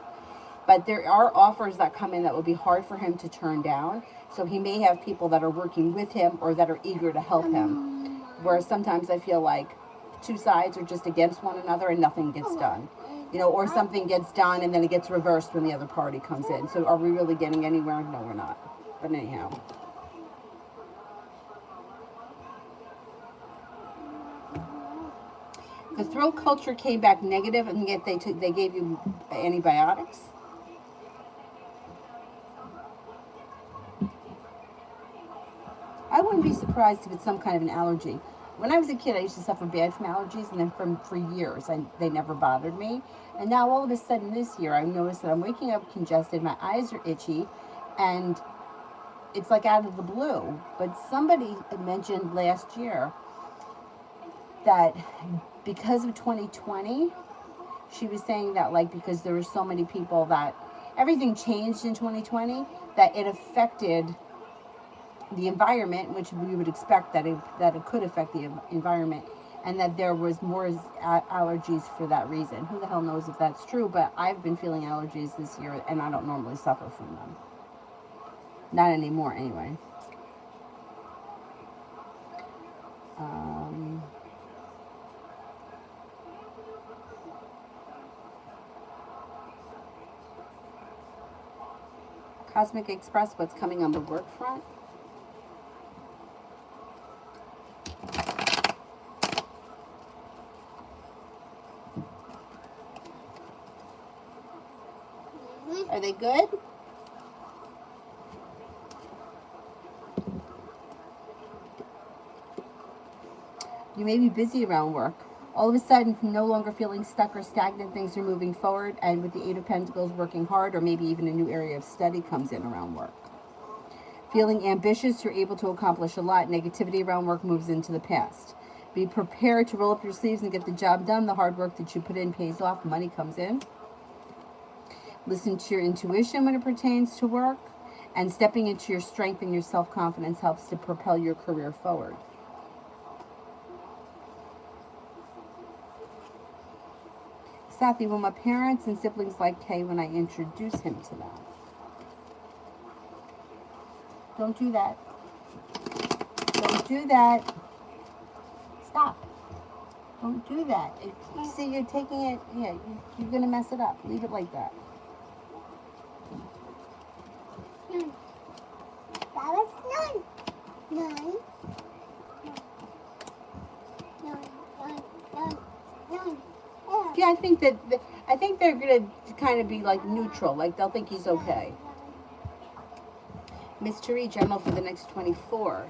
But there are offers that come in that would be hard for him to turn down. So he may have people that are working with him or that are eager to help him. Whereas sometimes I feel like two sides are just against one another and nothing gets done. You know, or something gets done and then it gets reversed when the other party comes in. So are we really getting anywhere? No, we're not. But anyhow. The throat culture came back negative, and yet they gave you antibiotics. I wouldn't be surprised if it's some kind of an allergy. When I was a kid, I used to suffer bad from allergies, and then for years, they never bothered me. And now all of a sudden this year, I noticed that I'm waking up congested, my eyes are itchy, and it's like out of the blue. But somebody mentioned last year that because of 2020, she was saying that, like, because there were so many people that everything changed in 2020, that it affected the environment, which we would expect that it could affect the environment, and that there was more allergies for that reason. Who the hell knows if that's true, but I've been feeling allergies this year, and I don't normally suffer from them. Not anymore, anyway. Cosmic Express, what's coming on the work front? Are they good? You may be busy around work. All of a sudden, no longer feeling stuck or stagnant, things are moving forward, and with the Eight of Pentacles, working hard, or maybe even a new area of study comes in around work. Feeling ambitious, you're able to accomplish a lot. Negativity around work moves into the past. Be prepared to roll up your sleeves and get the job done. The hard work that you put in pays off. Money comes in. Listen to your intuition when it pertains to work. And stepping into your strength and your self-confidence helps to propel your career forward. Sathi, will my parents and siblings like Kay when I introduce him to them? Don't do that. Don't do that. Stop. Don't do that. You see, you're taking it, yeah, you're going to mess it up. Leave it like that. That was none. None. Yeah, I think they're going to kind of be like neutral. Like they'll think he's okay. Mystery General for the next 24.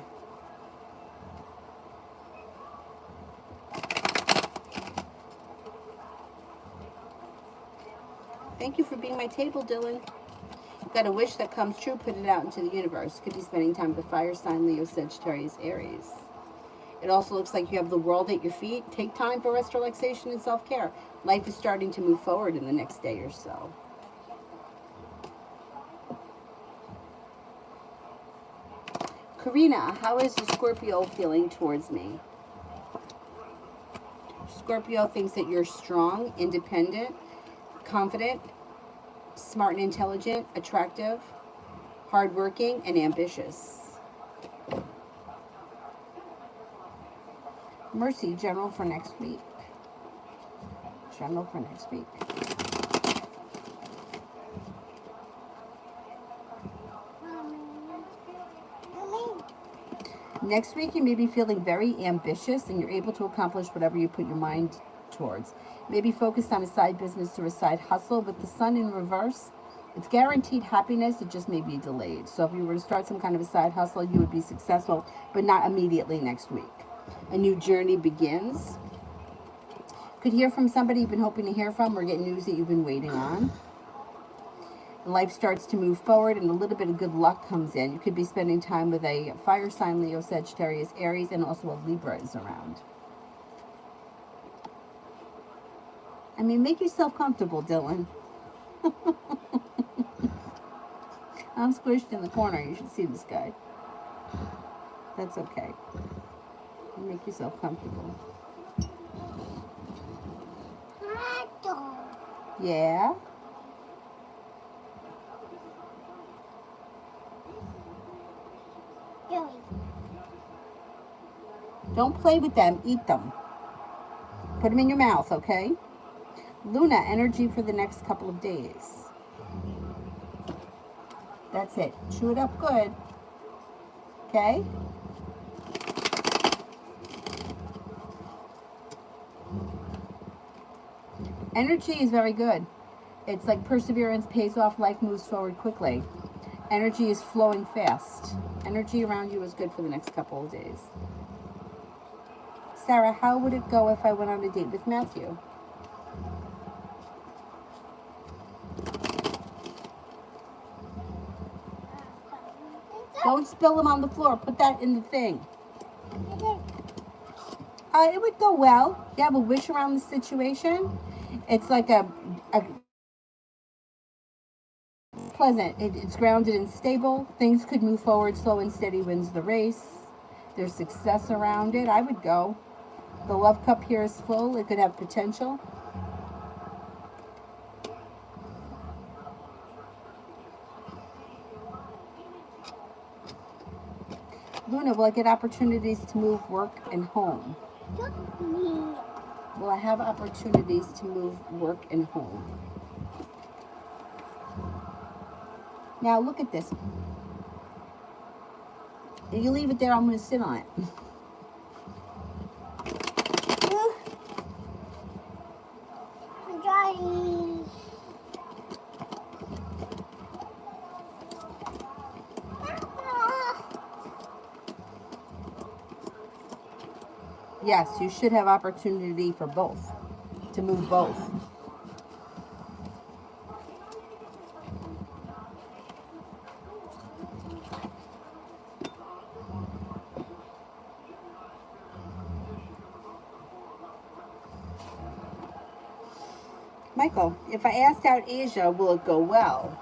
Thank you for being my table, Dylan. You've got a wish that comes true, put it out into the universe. Could be spending time with the fire sign, Leo, Sagittarius, Aries. It also looks like you have the world at your feet. Take time for rest, relaxation, and self-care. Life is starting to move forward in the next day or so. Karina, how is the Scorpio feeling towards me? Scorpio thinks that you're strong, independent, confident, smart and intelligent, attractive, hardworking, and ambitious. Mercy, General for next week. General for next week. Next week, you may be feeling very ambitious and you're able to accomplish whatever you put your mind towards. Maybe focused on a side business or a side hustle. With the sun in reverse, it's guaranteed happiness. It just may be delayed. So if you were to start some kind of a side hustle, you would be successful, but not immediately next week. A new journey begins. Could hear from somebody you've been hoping to hear from or get news that you've been waiting on. Life starts to move forward and a little bit of good luck comes in. You could be spending time with a fire sign, Leo, Sagittarius, Aries, and also a Libra is around. I mean, make yourself comfortable, Dylan. I'm squished in the corner. You should see this guy. That's okay. Make yourself comfortable. Yeah? Don't play with them. Eat them. Put them in your mouth, okay? Luna, energy for the next couple of days. That's it. Chew it up good. Okay? Energy is very good. It's like perseverance pays off. Life moves forward quickly. Energy is flowing fast. Energy around you is good for the next couple of days. Sarah, how would it go if I went on a date with Matthew? Don't spill them on the floor. Put that in the thing. It would go well. You have a wish around the situation. It's like a pleasant. It's grounded and stable. Things could move forward. Slow and steady wins the race. There's success around it. I would go. The love cup here is full. It could have potential. Luna, will I get opportunities to move work and home? Will I have opportunities to move work and home? Now look at this. If you leave it there, I'm going to sit on it. Daddy. Yes, you should have opportunity for both, to move both. Michael, if I asked out Asia, will it go well?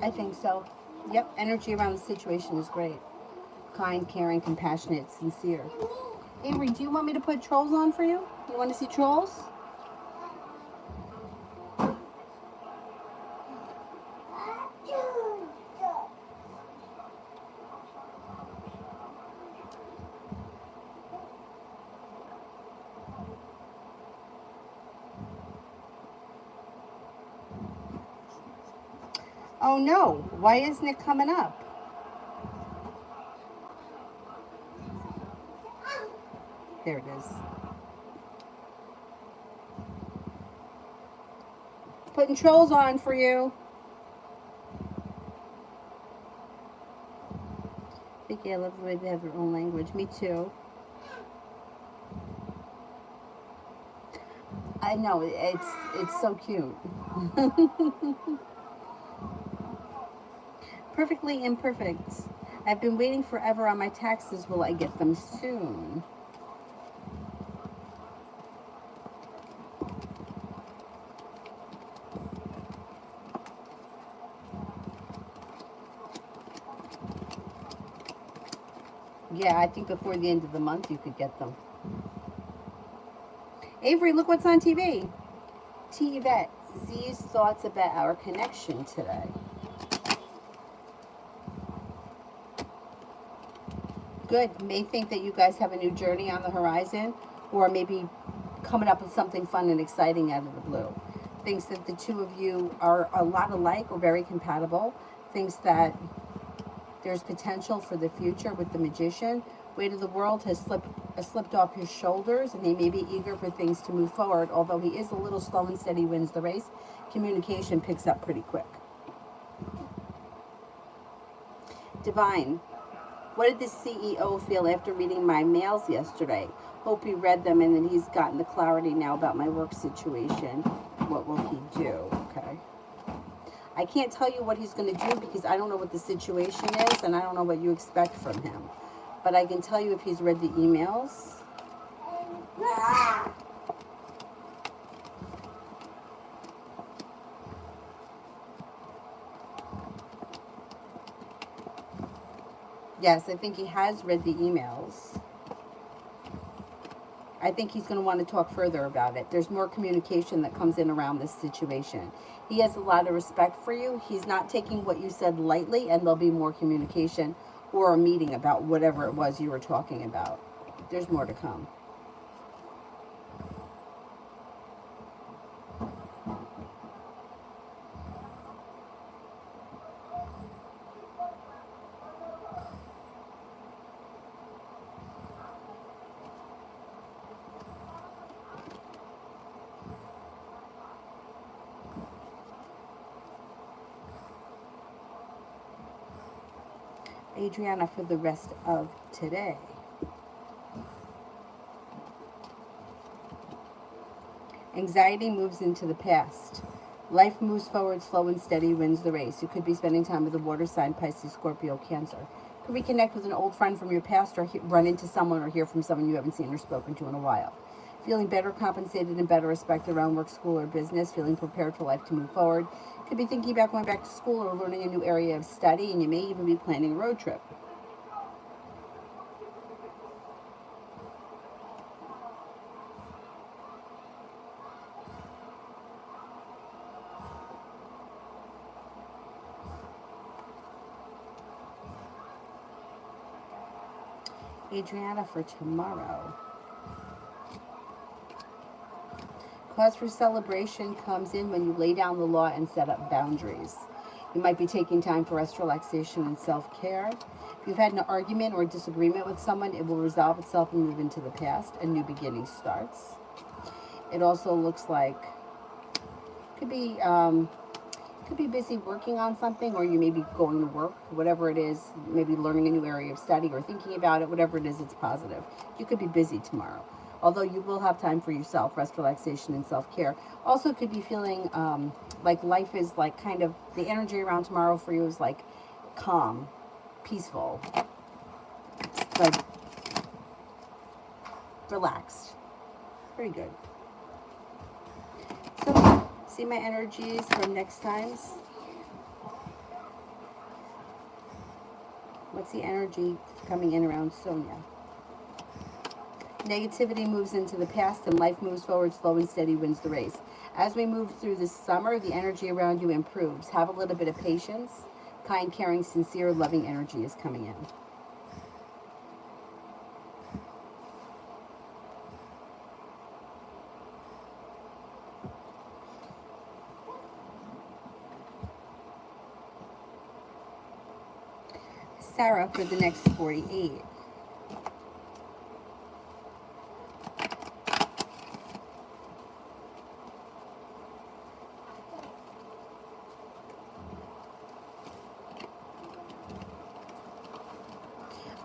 I think so. Yep, energy around the situation is great. Kind, caring, compassionate, sincere. Avery, do you want me to put trolls on for you? You want to see trolls? Oh no, why isn't it coming up? There it is. Putting trolls on for you. Vicky, I love the way they have their own language. Me too. I know, it's so cute. Perfectly imperfect. I've been waiting forever on my taxes. Will I get them soon? Yeah, I think before the end of the month you could get them. Avery, look what's on TV. T-Vet, Z's thoughts about our connection today. Good. May think that you guys have a new journey on the horizon, or maybe coming up with something fun and exciting out of the blue. Thinks that the two of you are a lot alike or very compatible. Thinks that there's potential for the future with the Magician. Weight of the world has slipped off his shoulders, and he may be eager for things to move forward. Although he is a little slow and steady, wins the race. Communication picks up pretty quick. Divine. What did the CEO feel after reading my mails yesterday? Hope he read them and that he's gotten the clarity now about my work situation. What will he do? Okay. I can't tell you what he's going to do because I don't know what the situation is and I don't know what you expect from him. But I can tell you if he's read the emails. Yes, I think he has read the emails. I think he's going to want to talk further about it. There's more communication that comes in around this situation. He has a lot of respect for you. He's not taking what you said lightly, and there'll be more communication or a meeting about whatever it was you were talking about. There's more to come. Adriana for the rest of today. Anxiety moves into the past. Life moves forward slow and steady, wins the race. You could be spending time with a water sign, Pisces, Scorpio, Cancer. Could reconnect with an old friend from your past or run into someone or hear from someone you haven't seen or spoken to in a while. Feeling better compensated and better respected around work, school, or business. Feeling prepared for life to move forward. Could be thinking about going back to school or learning a new area of study, and you may even be planning a road trip. Adriana for tomorrow. Cause for celebration comes in when you lay down the law and set up boundaries. You might be taking time for rest, relaxation, and self-care. If you've had an argument or disagreement with someone, it will resolve itself and move into the past. A new beginning starts. It also looks like could be busy working on something, or you may be going to work, whatever it is, maybe learning a new area of study or thinking about it, whatever it is, it's positive. You could be busy tomorrow. Although you will have time for yourself, rest, relaxation, and self-care. Also could be feeling like life is like kind of, the energy around tomorrow for you is like calm, peaceful, like relaxed. Pretty good. So, see my energies from next times? What's the energy coming in around Sonia? Negativity moves into the past and life moves forward. Slow and steady wins the race. As we move through this summer, the energy around you improves. Have a little bit of patience. Kind, caring, sincere, loving energy is coming in. Sarah for the next 48.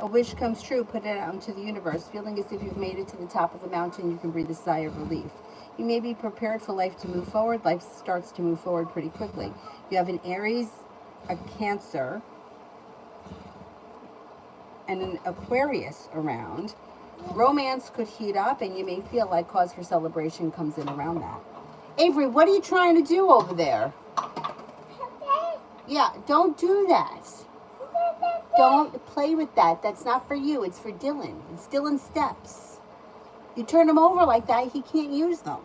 A wish comes true, put it out into the universe. Feeling as if you've made it to the top of the mountain, you can breathe a sigh of relief. You may be prepared for life to move forward. Life starts to move forward pretty quickly. You have an Aries, a Cancer, and an Aquarius around. Romance could heat up, and you may feel like cause for celebration comes in around that. Avery, what are you trying to do over there? Yeah, don't do that. Don't play with that. That's not for you. It's for Dylan. It's Dylan's steps. You turn him over like that, he can't use them.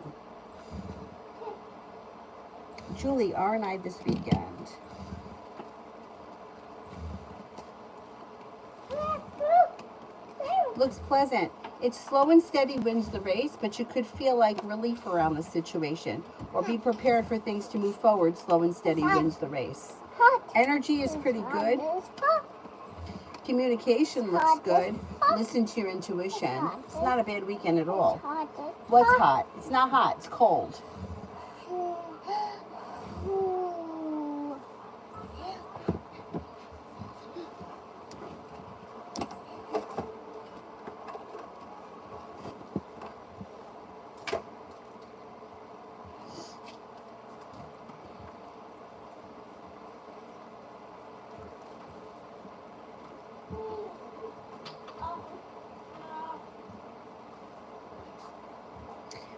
Julie, R&I this weekend. Looks pleasant. It's slow and steady wins the race, but you could feel like relief around the situation. Or be prepared for things to move forward. Slow and steady wins the race. Energy is pretty good. Communication looks good. Listen to your intuition. It's not a bad weekend at all. What's hot? It's not hot. It's cold.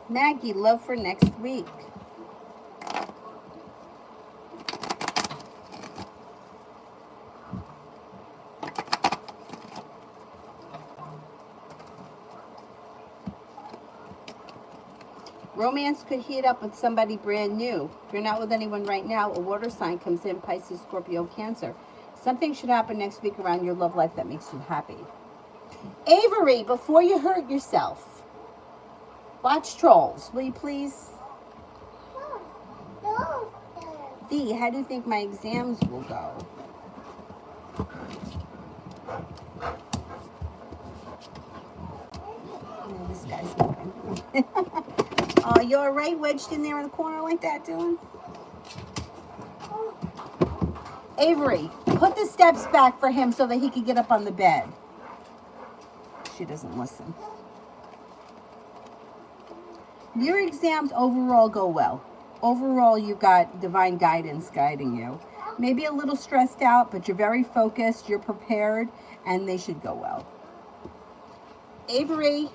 Maggie, love for next week. Romance could heat up with somebody brand new. If you're not with anyone right now, a water sign comes in, Pisces, Scorpio, Cancer. Something should happen next week around your love life that makes you happy. Avery, before you hurt yourself, watch Trolls, will you please? Dee, how do you think my exams will go? Oh, this guy's moving. Oh, you all right wedged in there in the corner like that, Dylan? Avery, put the steps back for him so that he can get up on the bed. She doesn't listen. Your exams overall go well. Overall, you've got divine guidance guiding you. Maybe a little stressed out, but you're very focused, you're prepared, and they should go well. Avery.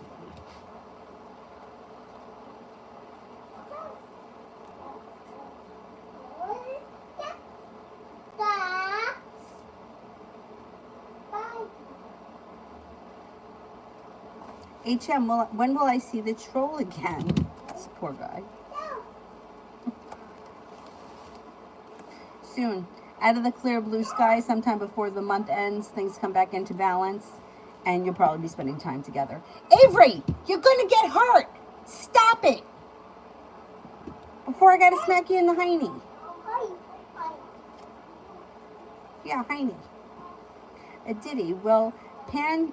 HM, when will I see the troll again? This poor guy. Soon. Out of the clear blue sky, sometime before the month ends, things come back into balance. And you'll probably be spending time together. Avery, you're going to get hurt. Stop it. Before I got to smack you in the hiney. Yeah, hiney. Diddy, will Pankaj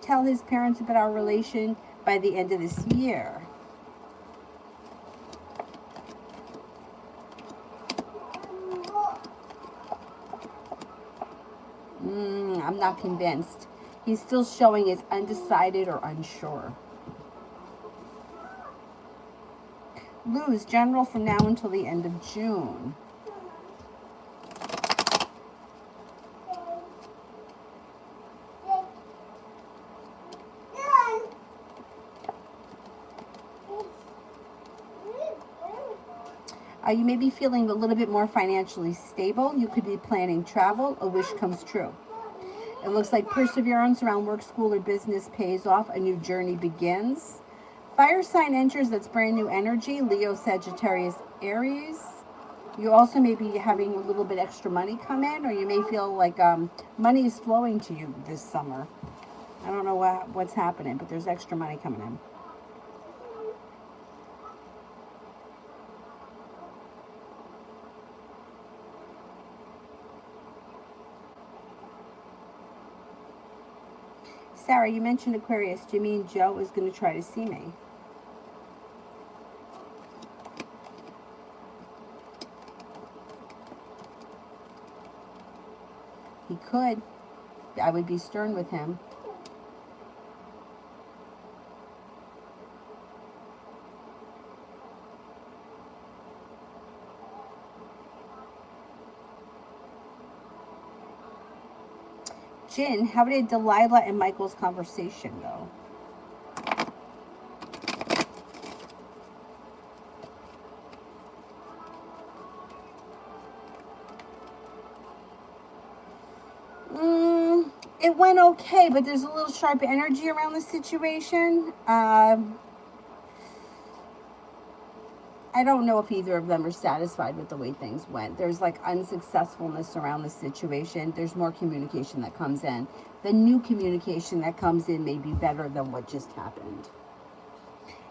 tell his parents about our relation by the end of this year? I'm not convinced. He's still showing as undecided or unsure. Lose general from now until the end of June. You may be feeling a little bit more financially stable. You could be planning travel. A wish comes true. It looks like perseverance around work, school, or business pays off. A new journey begins. Fire sign enters. That's brand new energy. Leo, Sagittarius, Aries. You also may be having a little bit extra money come in, or you may feel like money is flowing to you this summer. I don't know what's happening, but there's extra money coming in. Sarah, you mentioned Aquarius. Jimmy and Joe is going to try to see me. He could. I would be stern with him. Jin, how did Delilah and Michael's conversation go? It went okay, but there's a little sharp energy around the situation. I don't know if either of them are satisfied with the way things went. There's like unsuccessfulness around the situation. There's more communication that comes in. The new communication that comes in may be better than what just happened.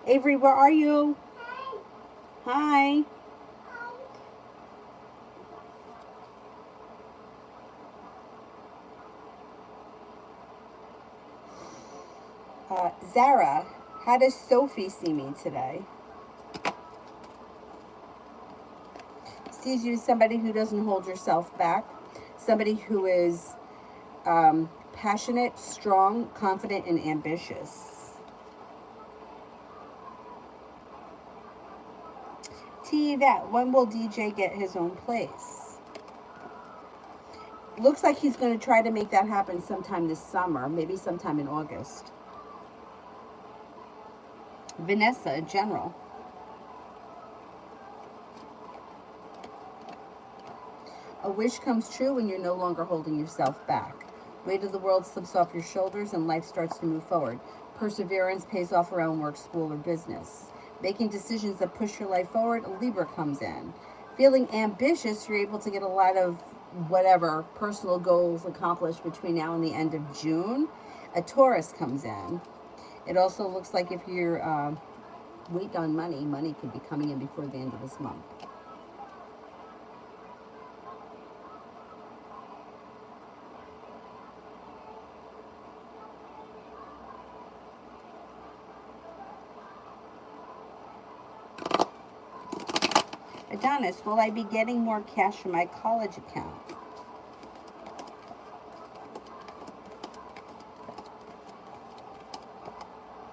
Avery, where are you? Hi. Zara, how does Sophie see me today? Sees you as somebody who doesn't hold yourself back, somebody who is passionate, strong, confident, and ambitious. That when will DJ get his own place? Looks like he's going to try to make that happen sometime this summer, maybe sometime in August. Vanessa, general. A wish comes true when you're no longer holding yourself back. Weight of the world slips off your shoulders and life starts to move forward. Perseverance pays off around work, school, or business. Making decisions that push your life forward, a Libra comes in. Feeling ambitious, you're able to get a lot of whatever personal goals accomplished between now and the end of June. A Taurus comes in. It also looks like if you're waiting on money, money could be coming in before the end of this month. Adonis, will I be getting more cash from my college account?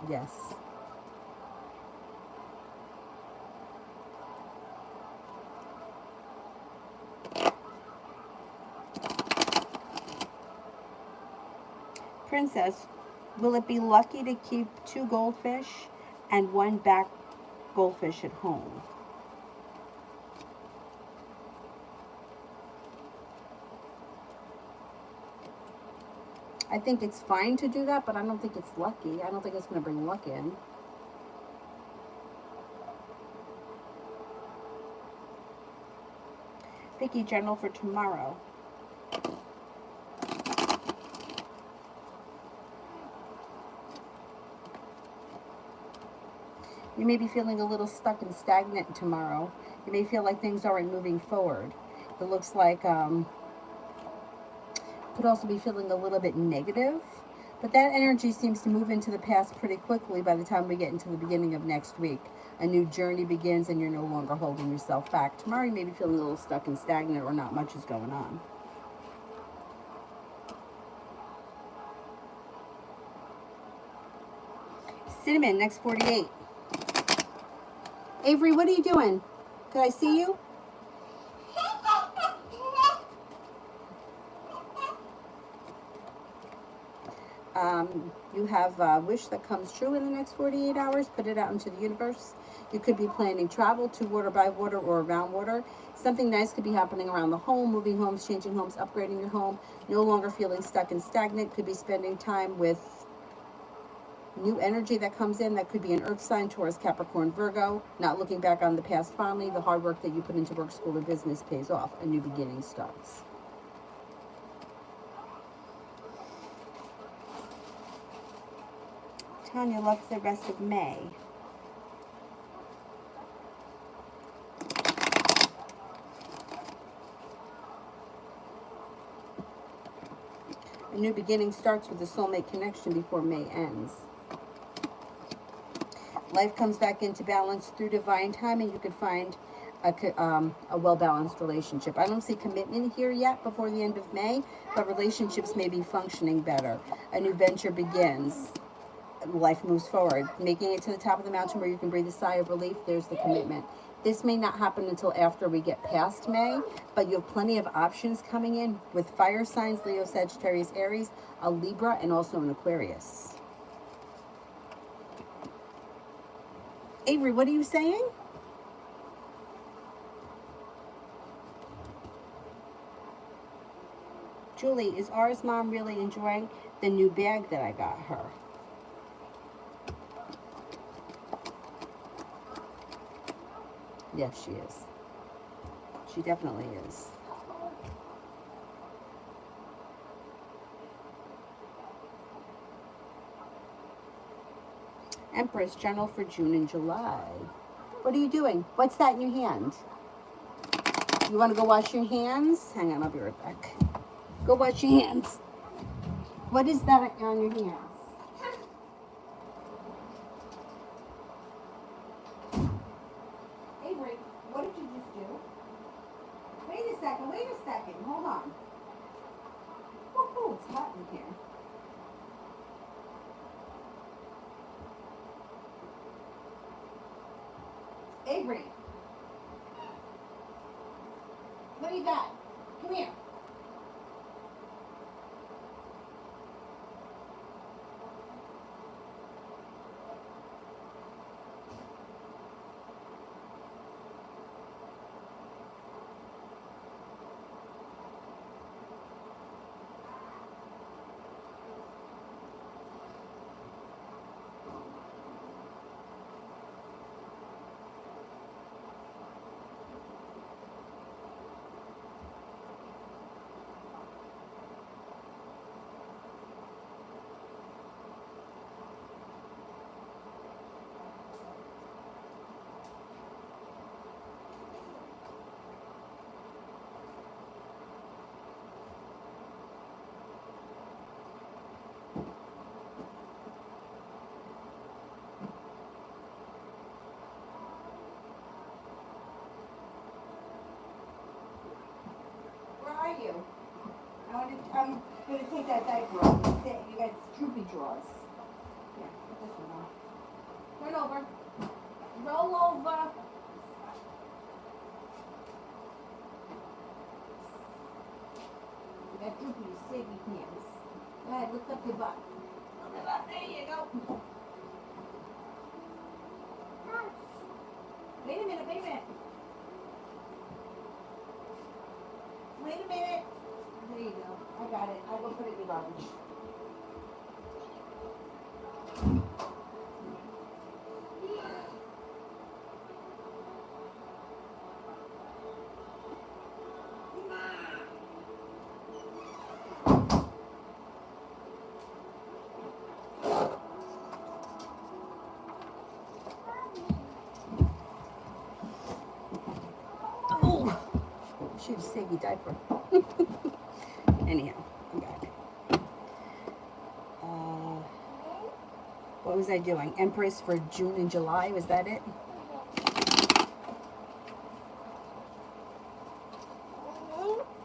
Yes. Princess, will it be lucky to keep 2 goldfish and 1 back goldfish at home? I think it's fine to do that, but I don't think it's lucky. I don't think it's going to bring luck in. Vicky, general for tomorrow. You may be feeling a little stuck and stagnant tomorrow. You may feel like things aren't moving forward. It looks like could also be feeling a little bit negative. But that energy seems to move into the past pretty quickly by the time we get into the beginning of next week. A new journey begins and you're no longer holding yourself back. Tomorrow you may be feeling a little stuck and stagnant or not much is going on. Cinnamon, next 48. Avery, what are you doing? Could I see you? You have a wish that comes true in the next 48 hours. Put it out into the universe. You could be planning travel to water, by water, or around water. Something nice could be happening around the home, moving homes, changing homes, upgrading your home. No longer feeling stuck and stagnant. Could be spending time with new energy that comes in. That could be an earth sign, Taurus, Capricorn, Virgo. Not looking back on the past fondly. The hard work that you put into work, school, or business pays off. A new beginning starts. Tanya, luck for the rest of May. A new beginning starts with a soulmate connection before May ends. Life comes back into balance through divine timing. You could find a well-balanced relationship. I don't see commitment here yet before the end of May, but relationships may be functioning better. A new venture begins. Life moves forward. Making it to the top of the mountain where you can breathe a sigh of relief, there's the commitment. This may not happen until after we get past May, but you have plenty of options coming in with fire signs, Leo, Sagittarius, Aries, a Libra, and also an Aquarius. Avery, what are you saying? Julie, is R's mom really enjoying the new bag that I got her? Yes, she is. She definitely is. Empress, general for June and July. What are you doing? What's that in your hand? You want to go wash your hands? Hang on, I'll be right back. Go wash your hands. What is that on your hands? Avery, what did you just do? Wait a second, hold on. Oh, it's hot in here. Avery, what do you got? Come here. You. I'm going to take that diaper off. You got droopy drawers. Here, put this one on. Turn over. Roll over. You got droopy, sleepy pants. Go ahead, lift up your butt. Lift it up. There you go. Wait a minute. Wait a minute. There you go. I got it. I'll go put it in the garbage. you to save your diaper. Anyhow, I'm back. What was I doing? Empress for June and July, was that it?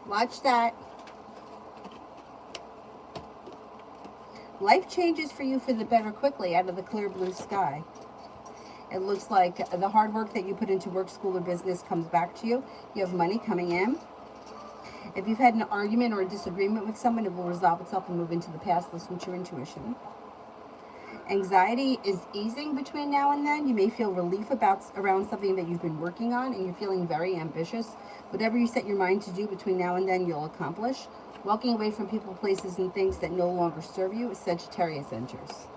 Watch that. Life changes for you for the better quickly out of the clear blue sky. It looks like the hard work that you put into work, school, or business comes back to you. You have money coming in. If you've had an argument or a disagreement with someone, it will resolve itself and move into the past. Listen to your intuition. Anxiety is easing between now and then. You may feel relief around something that you've been working on, and you're feeling very ambitious. Whatever you set your mind to do between now and then, you'll accomplish. Walking away from people, places, and things that no longer serve you as Sagittarius enters.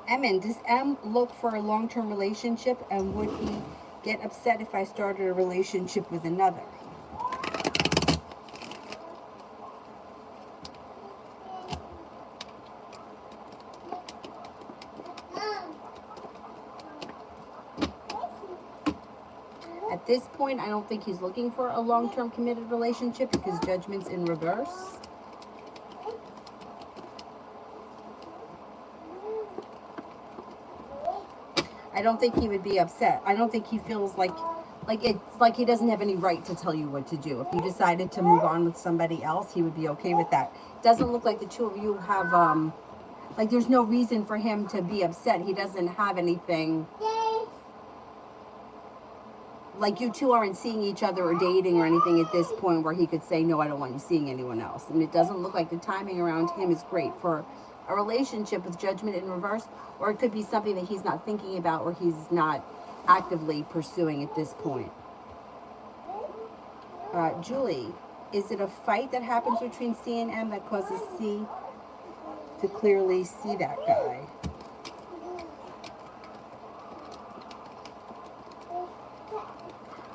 Emin, does M look for a long-term relationship, and would he get upset if I started a relationship with another? At this point, I don't think he's looking for a long-term committed relationship because Judgment's in reverse. I don't think he would be upset. I don't think he feels like it's like he doesn't have any right to tell you what to do. If you decided to move on with somebody else, he would be okay with that. Doesn't look like the two of you have like there's no reason for him to be upset. He doesn't have anything. Like you two aren't seeing each other or dating or anything at this point where he could say, no, I don't want you seeing anyone else. And it doesn't look like the timing around him is great for a relationship with Judgment in reverse, or it could be something that he's not thinking about or he's not actively pursuing at this point. Julie, is it a fight that happens between C and M that causes C to clearly see that guy?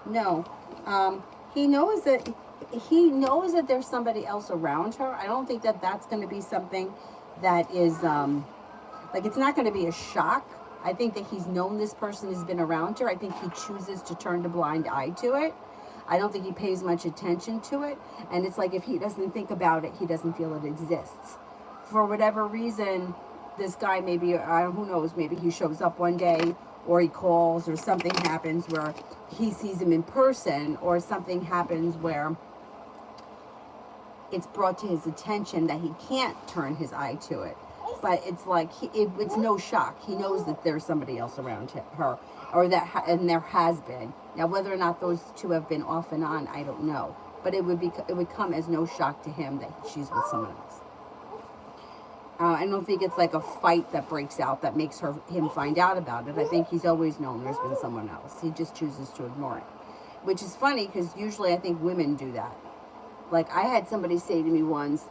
No. He knows that there's somebody else around her. I don't think that that's going to be something that is like it's not going to be a shock. I think that he's known this person has been around her. I think he chooses to turn a blind eye to it. I don't think he pays much attention to it. And it's like if he doesn't think about it, he doesn't feel it exists. For whatever reason, this guy maybe, who knows, maybe he shows up one day or he calls or something happens where he sees him in person, or something happens where it's brought to his attention that he can't turn his eye to it. But it's like, it's no shock. He knows that there's somebody else around her, or and there has been. Now, whether or not those two have been off and on, I don't know. But it would come as no shock to him that she's with someone else. I don't think it's like a fight that breaks out that makes him find out about it. I think he's always known there's been someone else. He just chooses to ignore it. Which is funny because usually I think women do that. Like I had somebody say to me once,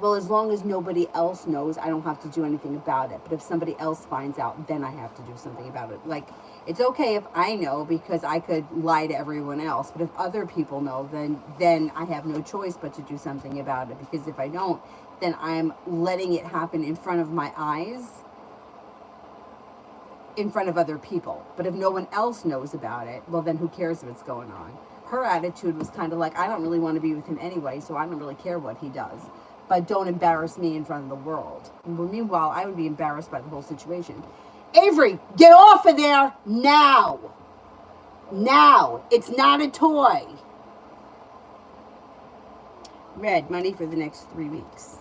well, as long as nobody else knows, I don't have to do anything about it. But if somebody else finds out, then I have to do something about it. Like, it's okay if I know because I could lie to everyone else. But if other people know, then I have no choice but to do something about it. Because if I don't, then I'm letting it happen in front of my eyes, in front of other people. But if no one else knows about it, well, then who cares what's going on? Her attitude was kind of like, I don't really want to be with him anyway, so I don't really care what he does. But don't embarrass me in front of the world. But meanwhile, I would be embarrassed by the whole situation. Avery, get off of there now. Now. It's not a toy. Red, money for the next 3 weeks.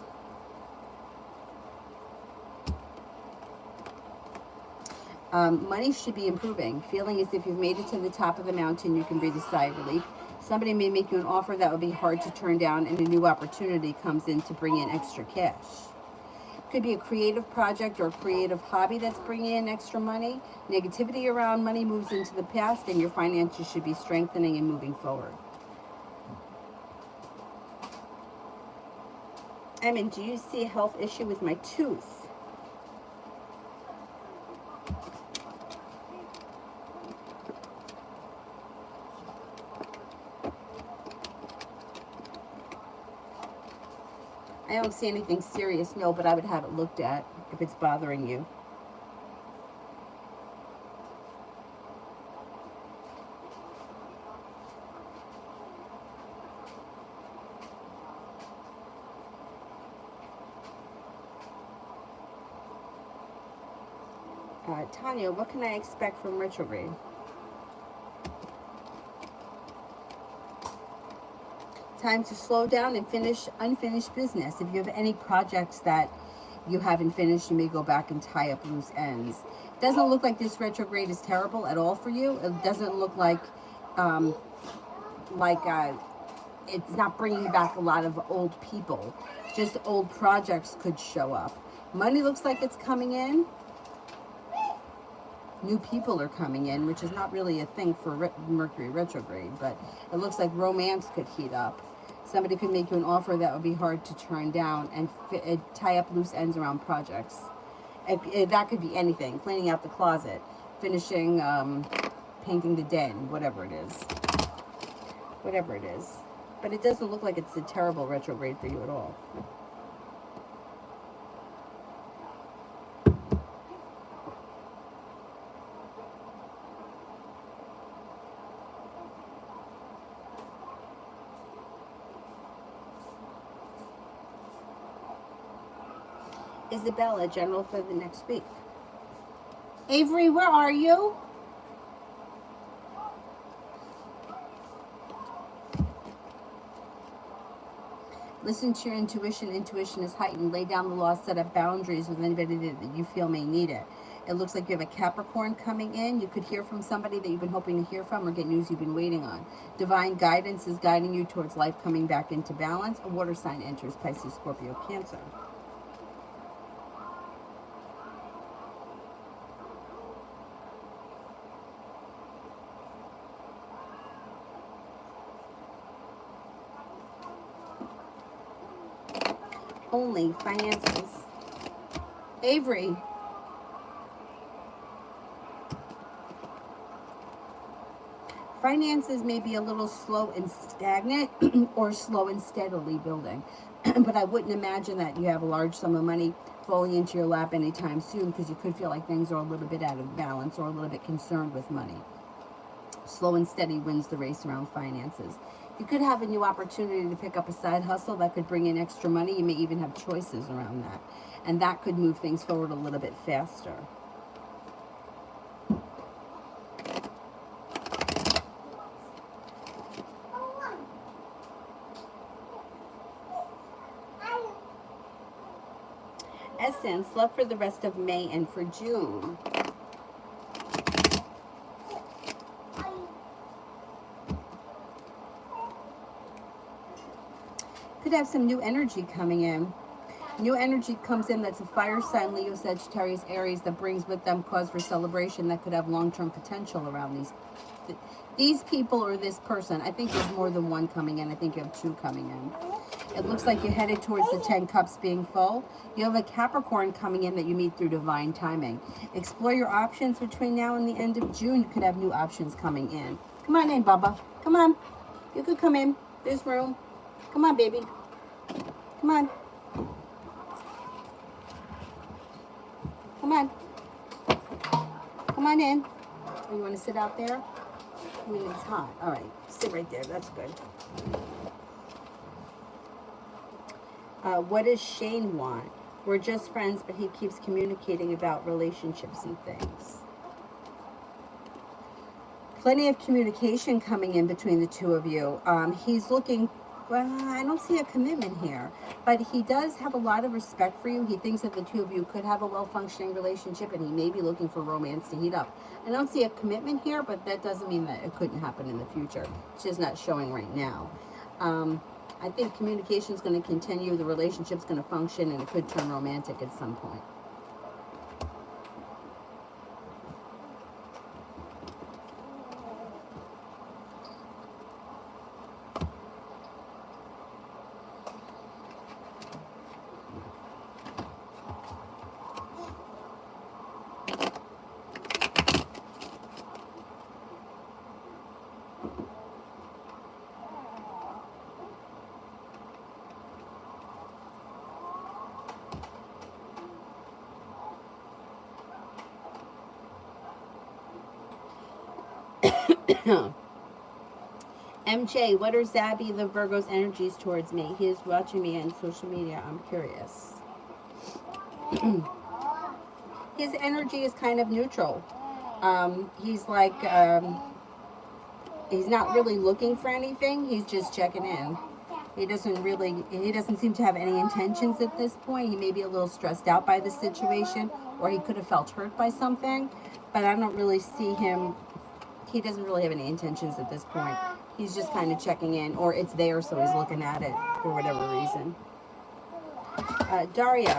Money should be improving. Feeling as if you've made it to the top of the mountain, you can breathe a sigh of relief. Somebody may make you an offer that would be hard to turn down, and a new opportunity comes in to bring in extra cash. Could be a creative project or a creative hobby that's bringing in extra money. Negativity around money moves into the past, and your finances should be strengthening and moving forward. Emin, do you see a health issue with my tooth? I don't see anything serious, no, but I would have it looked at if it's bothering you. Tanya, what can I expect from retrograde? Time to slow down and finish unfinished business. If you have any projects that you haven't finished, you may go back and tie up loose ends. Doesn't look like this retrograde is terrible at all for you. It doesn't look um, like it's not bringing back a lot of old people. Just old projects could show up. Money looks like it's coming in. New people are coming in, which is not really a thing for Mercury retrograde, but it looks like romance could heat up. Somebody could make you an offer that would be hard to turn down and tie up loose ends around projects. That could be anything. Cleaning out the closet, finishing, painting the den, whatever it is. Whatever it is. But it doesn't look like it's a terrible retrograde for you at all. Isabella, general for the next week. Avery, where are you? Listen to your intuition. Intuition is heightened. Lay down the law, set up boundaries with anybody that you feel may need it. It looks like you have a Capricorn coming in. You could hear from somebody that you've been hoping to hear from or get news you've been waiting on. Divine guidance is guiding you towards life coming back into balance. A water sign enters: Pisces, Scorpio, Cancer. Only finances. Avery. Finances may be a little slow and stagnant or slow and steadily building. But I wouldn't imagine that you have a large sum of money falling into your lap anytime soon, because you could feel like things are a little bit out of balance or a little bit concerned with money. Slow and steady wins the race around finances. You could have a new opportunity to pick up a side hustle that could bring in extra money. You may even have choices around that. And that could move things forward a little bit faster. Essence, love for the rest of May and for June. Could have some new energy coming in. New energy comes in that's a fire sign, Leo, Sagittarius, Aries, that brings with them cause for celebration that could have long-term potential around these people or this person. I think there's more than one coming in. I think you have two coming in. It looks like you're headed towards the 10 cups being full. You have a Capricorn coming in that you meet through divine timing. Explore your options between now and the end of June. You could have new options coming in. Come on in, Bubba. Come on. You could come in. There's room. Come on, baby. Come on. Come on. Come on in. Oh, you want to sit out there? I mean, it's hot. All right. Sit right there. That's good. What does Shane want? We're just friends, but he keeps communicating about relationships and things. Plenty of communication coming in between the two of you. He's looking, well, I don't see a commitment here, but he does have a lot of respect for you. He thinks that the two of you could have a well-functioning relationship, and he may be looking for romance to heat up. I don't see a commitment here, but that doesn't mean that it couldn't happen in the future. It's just not showing right now. I think communication is going to continue, the relationship's going to function, and it could turn romantic at some point. MJ, what are Zabby the Virgo's energies towards me? He is watching me on social media. I'm curious. His energy is kind of neutral. He's like, he's not really looking for anything. He's just checking in. He doesn't seem to have any intentions at this point. He may be a little stressed out by the situation, or he could have felt hurt by something, but I don't really see him. He doesn't really have any intentions at this point. He's just kind of checking in, or it's there, so he's looking at it for whatever reason. Daria,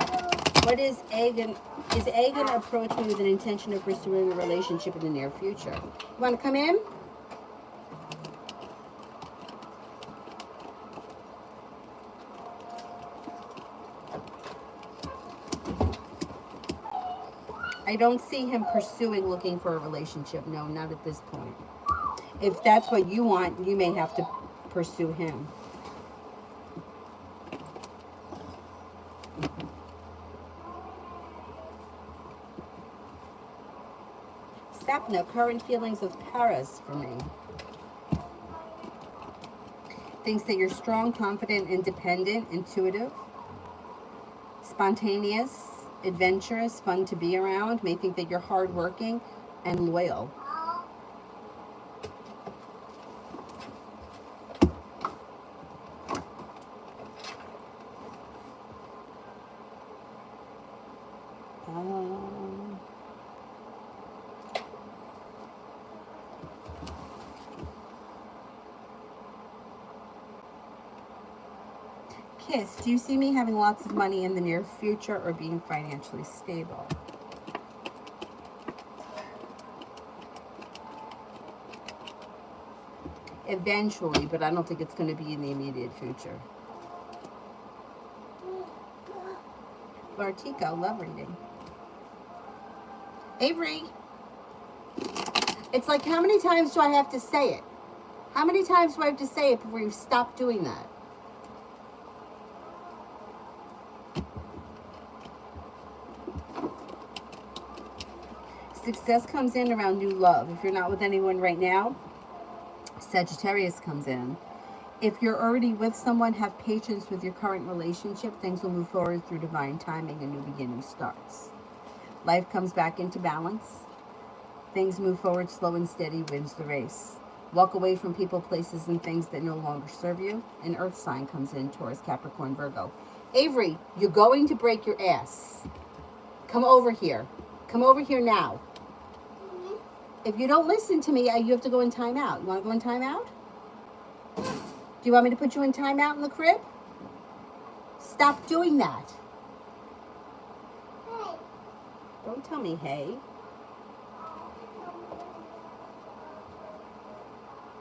what is Agan? Is Agan approach me with an intention of pursuing a relationship in the near future? You want to come in? I don't see him pursuing, looking for a relationship. No, not at this point. If that's what you want, you may have to pursue him. Sapna, current feelings of Paris for me. Thinks that you're strong, confident, independent, intuitive, spontaneous, adventurous, fun to be around. May think that you're hardworking and loyal. Kiss, do you see me having lots of money in the near future or being financially stable? Eventually, but I don't think it's going to be in the immediate future. Lartico, love reading. Avery, it's like, how many times do I have to say it? How many times do I have to say it before you stop doing that? Success comes in around new love. If you're not with anyone right now, Sagittarius comes in. If you're already with someone, have patience with your current relationship. Things will move forward through divine timing and new beginning starts. Life comes back into balance. Things move forward slow and steady, wins the race. Walk away from people, places, and things that no longer serve you. An earth sign comes in, Taurus, Capricorn, Virgo. Avery, you're going to break your ass. Come over here. Come over here now. If you don't listen to me, you have to go in timeout. You want to go in timeout? Do you want me to put you in timeout in the crib? Stop doing that. Hey. Don't tell me hey.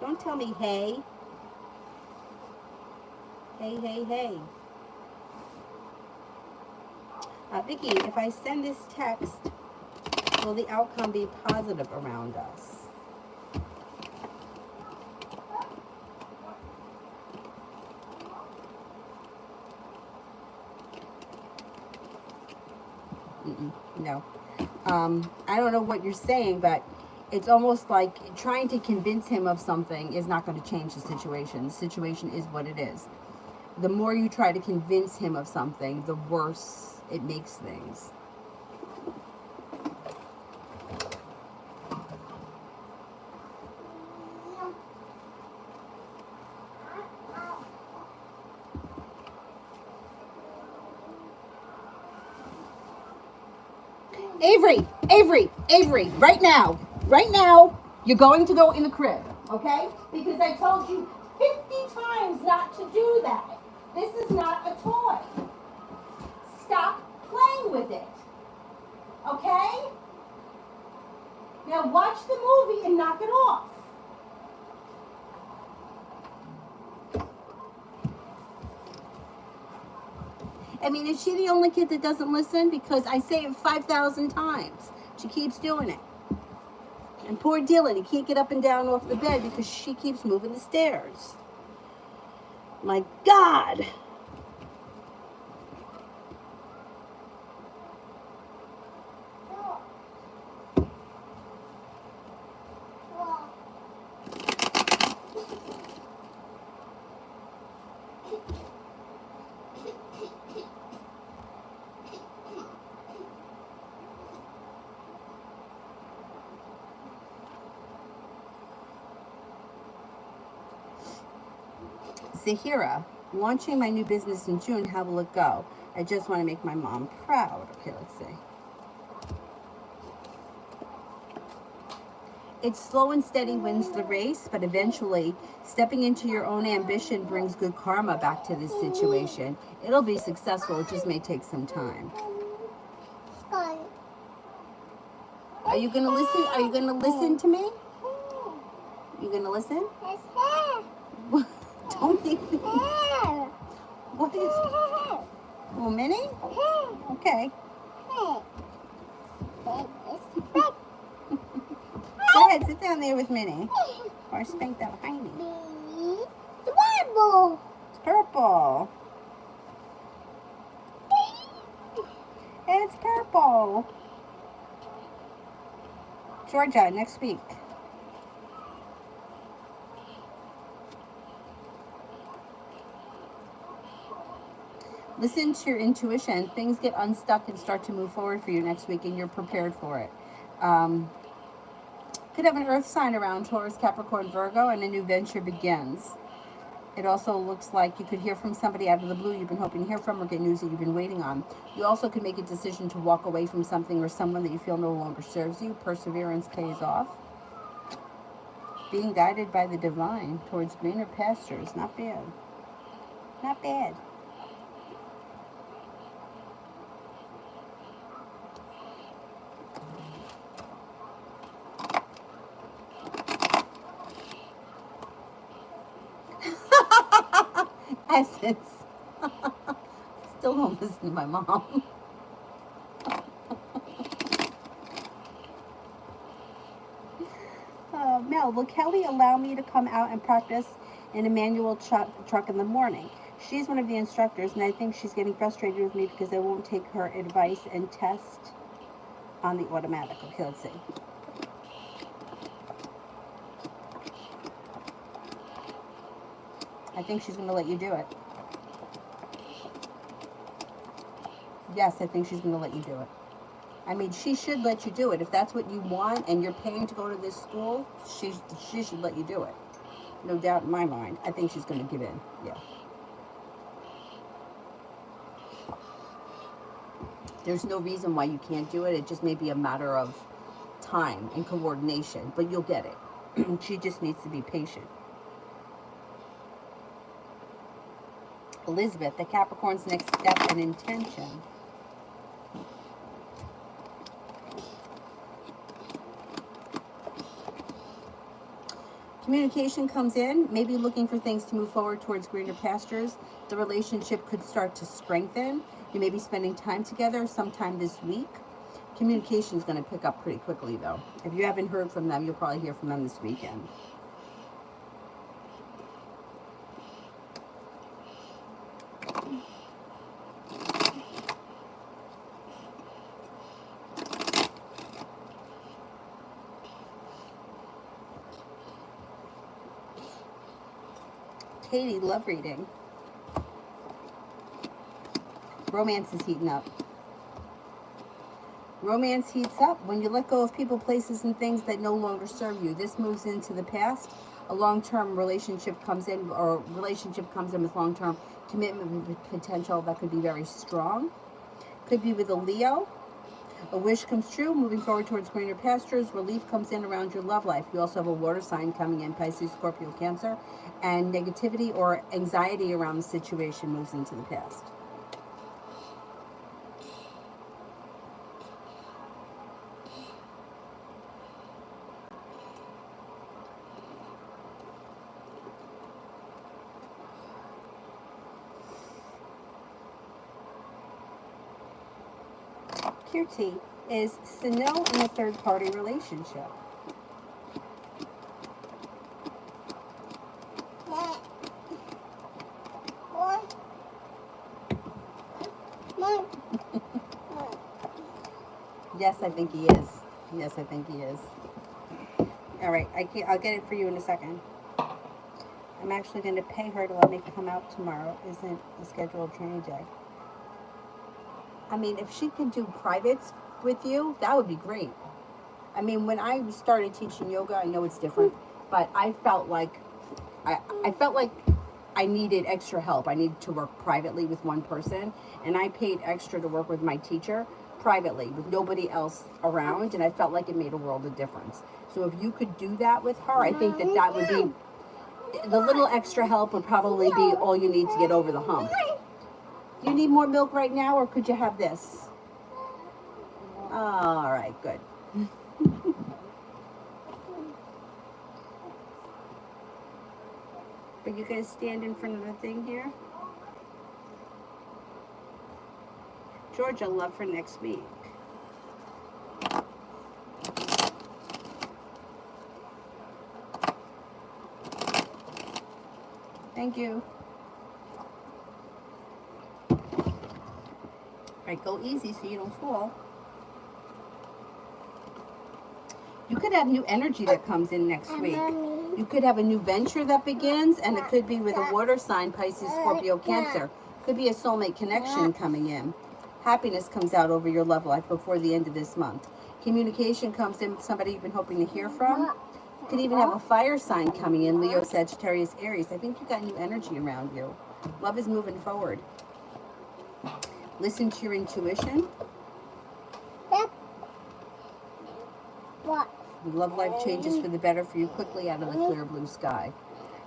Don't tell me hey. Hey, hey, hey. Vicky, if I send this text, will the outcome be positive around us? No. I don't know what you're saying, but it's almost like trying to convince him of something is not going to change the situation. The situation is what it is. The more you try to convince him of something, the worse it makes things. Avery, right now, you're going to go in the crib, okay? Because I told you 50 times not to do that. This is not a toy. Stop playing with it, okay? Now watch the movie and knock it off. I mean, is she the only kid that doesn't listen? Because I say it 5,000 times. She keeps doing it. And poor Dylan, he can't get up and down off the bed because she keeps moving the stairs. My God. Zahira, launching my new business in June. How will it go? I just want to make my mom proud. Okay, let's see. It's slow and steady wins the race, but eventually stepping into your own ambition brings good karma back to this situation. It'll be successful. It just may take some time. Are you gonna listen? Are you gonna listen to me? You gonna listen? Don't think. What is? Oh, Minnie? Okay. Go ahead, sit down there with Minnie. Or spank that hiney. Purple. It's purple. It's purple. Georgia, next week. Listen to your intuition. Things get unstuck and start to move forward for you next week, and you're prepared for it. Could have an earth sign around Taurus, Capricorn, Virgo, and a new venture begins. It also looks like you could hear from somebody out of the blue you've been hoping to hear from, or get news that you've been waiting on. You also could make a decision to walk away from something or someone that you feel no longer serves you. Perseverance pays off. Being guided by the divine towards greener pastures. Not bad. Not bad. Essence. Still don't listen to my mom. Mel, will Kelly allow me to come out and practice in a manual truck in the morning? She's one of the instructors, and I think she's getting frustrated with me because I won't take her advice and test on the automatic. Okay, let's see. I think she's going to let you do it. Yes, I think she's going to let you do it. I mean, she should let you do it. If that's what you want and you're paying to go to this school, she should let you do it. No doubt in my mind. I think she's going to give in. Yeah. There's no reason why you can't do it. It just may be a matter of time and coordination, but you'll get it. She just needs to be patient. Elizabeth, the Capricorn's next step and intention. Communication comes in, maybe looking for things to move forward towards greener pastures. The relationship could start to strengthen. You may be spending time together sometime this week. Communication is going to pick up pretty quickly, though. If you haven't heard from them, you'll probably hear from them this weekend. Katie, love reading. Romance is heating up. Romance heats up when you let go of people, places, and things that no longer serve you. This moves into the past. A long-term relationship comes in, or relationship comes in with long-term commitment potential that could be very strong. Could be with a Leo. A wish comes true, moving forward towards greener pastures. Relief comes in around your love life. You also have a water sign coming in, Pisces, Scorpio, Cancer. And negativity or anxiety around the situation moves into the past. Kirti, is Sano in a third-party relationship? Yes, I think he is. Yes, I think he is. All right, I'll get it for you in a second. I'm actually going to pay her to let me come out tomorrow. Isn't a scheduled training day. I mean, if she could do privates with you, that would be great. I mean, when I started teaching yoga, I know it's different, but I felt like I needed extra help. I needed to work privately with one person, and I paid extra to work with my teacher privately with nobody else around, and I felt like it made a world of difference. So if you could do that with her, I think that that would be the little extra help would probably be all you need to get over the hump. Do you need more milk right now, or could you have this? All right, good. But you gonna stand in front of the thing here? Georgia, love for next week. Thank you. All right, go easy so you don't fall. You could have new energy that comes in next week. You could have a new venture that begins, and it could be with a water sign, Pisces, Scorpio, Cancer. Could be a soulmate connection coming in. Happiness comes out over your love life before the end of this month. Communication comes in with somebody you've been hoping to hear from. You could even have a fire sign coming in, Leo, Sagittarius, Aries. I think you got new energy around you. Love is moving forward. Listen to your intuition. What? Love life changes for the better for you quickly out of the clear blue sky.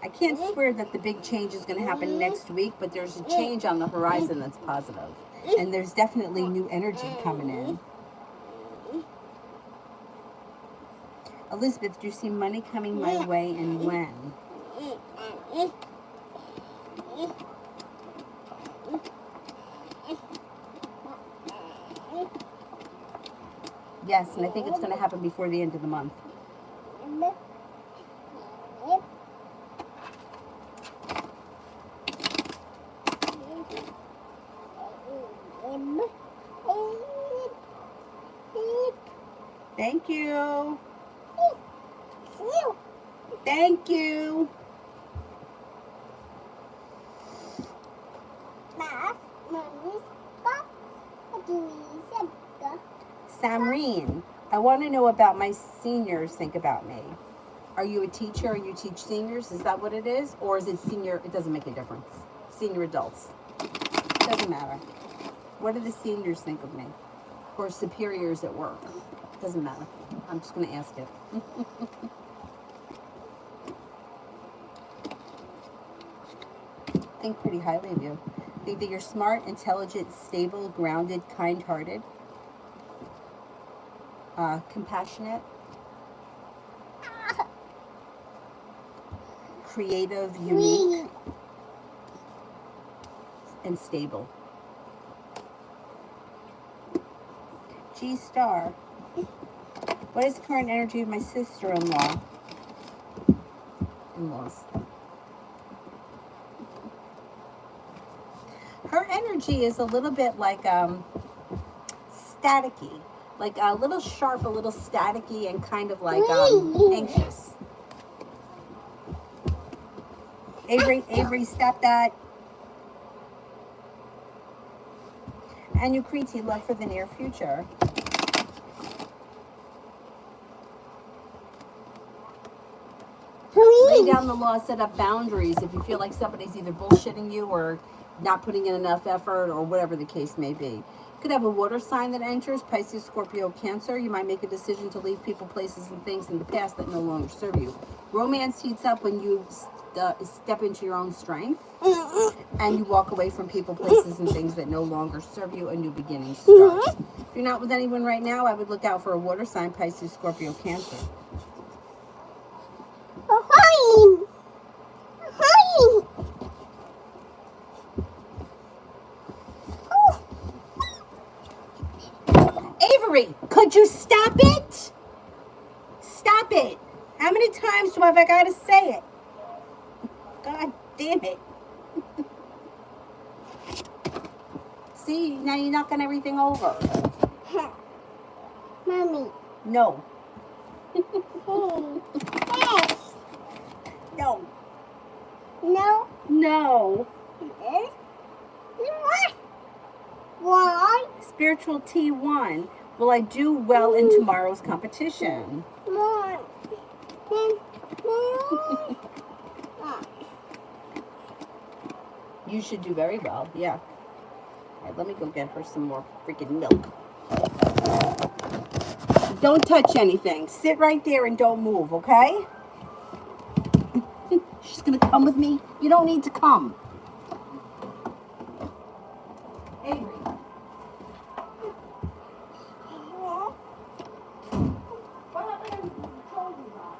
I can't swear that the big change is going to happen next week, but there's a change on the horizon that's positive. And there's definitely new energy coming in. Elizabeth, do you see money coming my way, and when? Yes, and I think it's going to happen before the end of the month. Thank you. Thank you. Samreen, I want to know about my seniors think about me. Are you a teacher and you teach seniors? Is that what it is? Or is it senior? It doesn't make a difference. Senior adults. Doesn't matter. What do the seniors think of me? Or superiors at work? Doesn't matter. I'm just going to ask it. Think pretty highly of you. Think that you're smart, intelligent, stable, grounded, kind-hearted, compassionate, creative, unique, and stable. G-star. What is the current energy of my sister-in-law? In-laws. Her energy is a little bit like staticky, like a little sharp, a little staticky, and kind of like anxious. Avery, stop that. And Ukriti, love for the near future. Lay down the law, set up boundaries if you feel like somebody's either bullshitting you or not putting in enough effort or whatever the case may be. You could have a water sign that enters, Pisces, Scorpio, Cancer. You might make a decision to leave people, places, and things in the past that no longer serve you. Romance heats up when you step into your own strength and you walk away from people, places, and things that no longer serve you. A new beginning starts. If you're not with anyone right now, I would look out for a water sign, Pisces, Scorpio, Cancer. Avery, could you stop it? Stop it. How many times do I got to say it? God damn it. See, now you're knocking everything over. Mommy. No. Yes. No. No. No. What? Why? Spiritual T1. Will I do well in tomorrow's competition? Mom. You should do very well, yeah. All right, let me go get her some more freaking milk. Don't touch anything. Sit right there and don't move, okay? She's gonna come with me. You don't need to come. Avery. What happened to the shoulders off?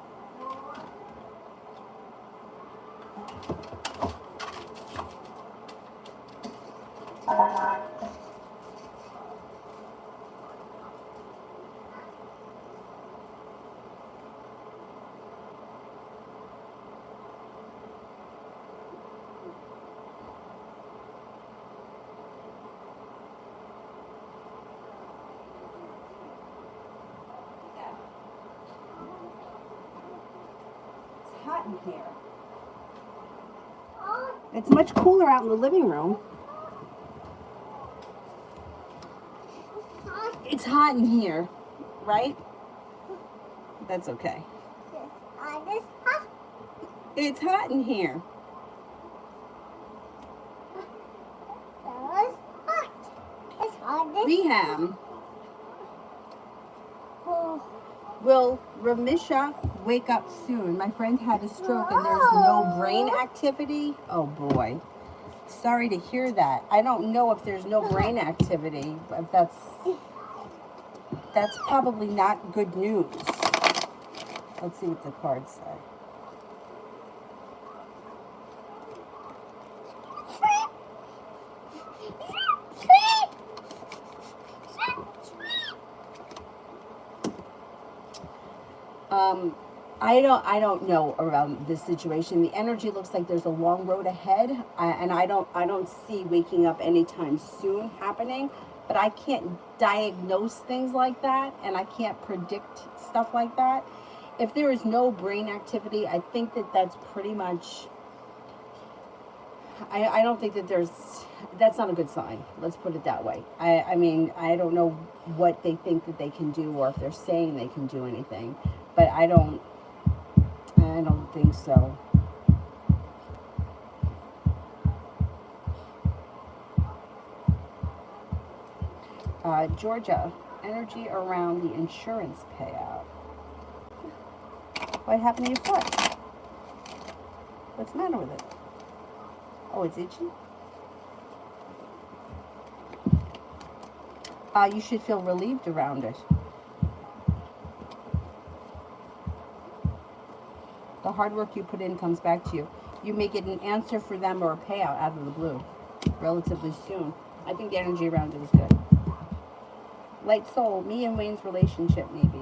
It's hot in here. It's much cooler out in the living room. It's hot in here, right? That's okay. It's hot in here. Rehab. Will Ramisha wake up soon? My friend had a stroke and there's no brain activity. Oh boy. Sorry to hear that. I don't know if there's no brain activity, but that's probably not good news. Let's see what the cards say. I don't know around this situation. The energy looks like there's a long road ahead, and I don't see waking up anytime soon happening. But I can't diagnose things like that, and I can't predict stuff like that. If there is no brain activity, I think that's pretty much. I don't think that's not a good sign. Let's put it that way. I mean, I don't know what they think that they can do, or if they're saying they can do anything, but I don't think so. Georgia, energy around the insurance payout. What happened to your foot? What's the matter with it? Oh, it's itchy? You should feel relieved around it. The hard work you put in comes back to you. You may get an answer for them or a payout out of the blue relatively soon. I think the energy around it is good. Light soul, me and Wayne's relationship, maybe.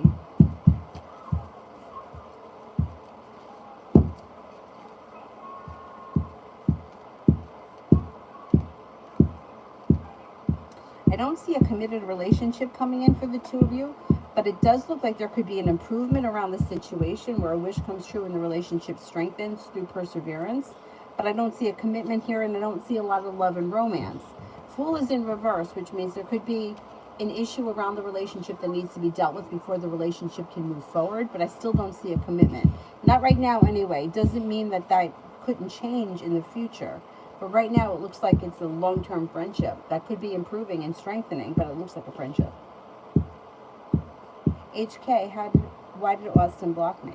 I don't see a committed relationship coming in for the two of you, but it does look like there could be an improvement around the situation where a wish comes true and the relationship strengthens through perseverance. But I don't see a commitment here, and I don't see a lot of love and romance. Fool is in reverse, which means there could be an issue around the relationship that needs to be dealt with before the relationship can move forward, but I still don't see a commitment. Not right now anyway. Doesn't mean that couldn't change in the future. But right now it looks like it's a long-term friendship that could be improving and strengthening, but it looks like a friendship. HK, why did Austin block me?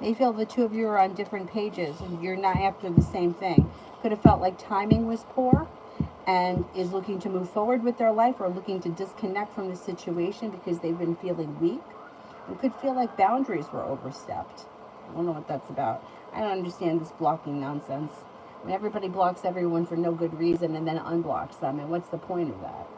They feel the two of you are on different pages and you're not after the same thing. Could have felt like timing was poor and is looking to move forward with their life or looking to disconnect from the situation because they've been feeling weak. And could feel like boundaries were overstepped. I don't know what that's about. I don't understand this blocking nonsense. I mean, everybody blocks everyone for no good reason and then unblocks them. And what's the point of that?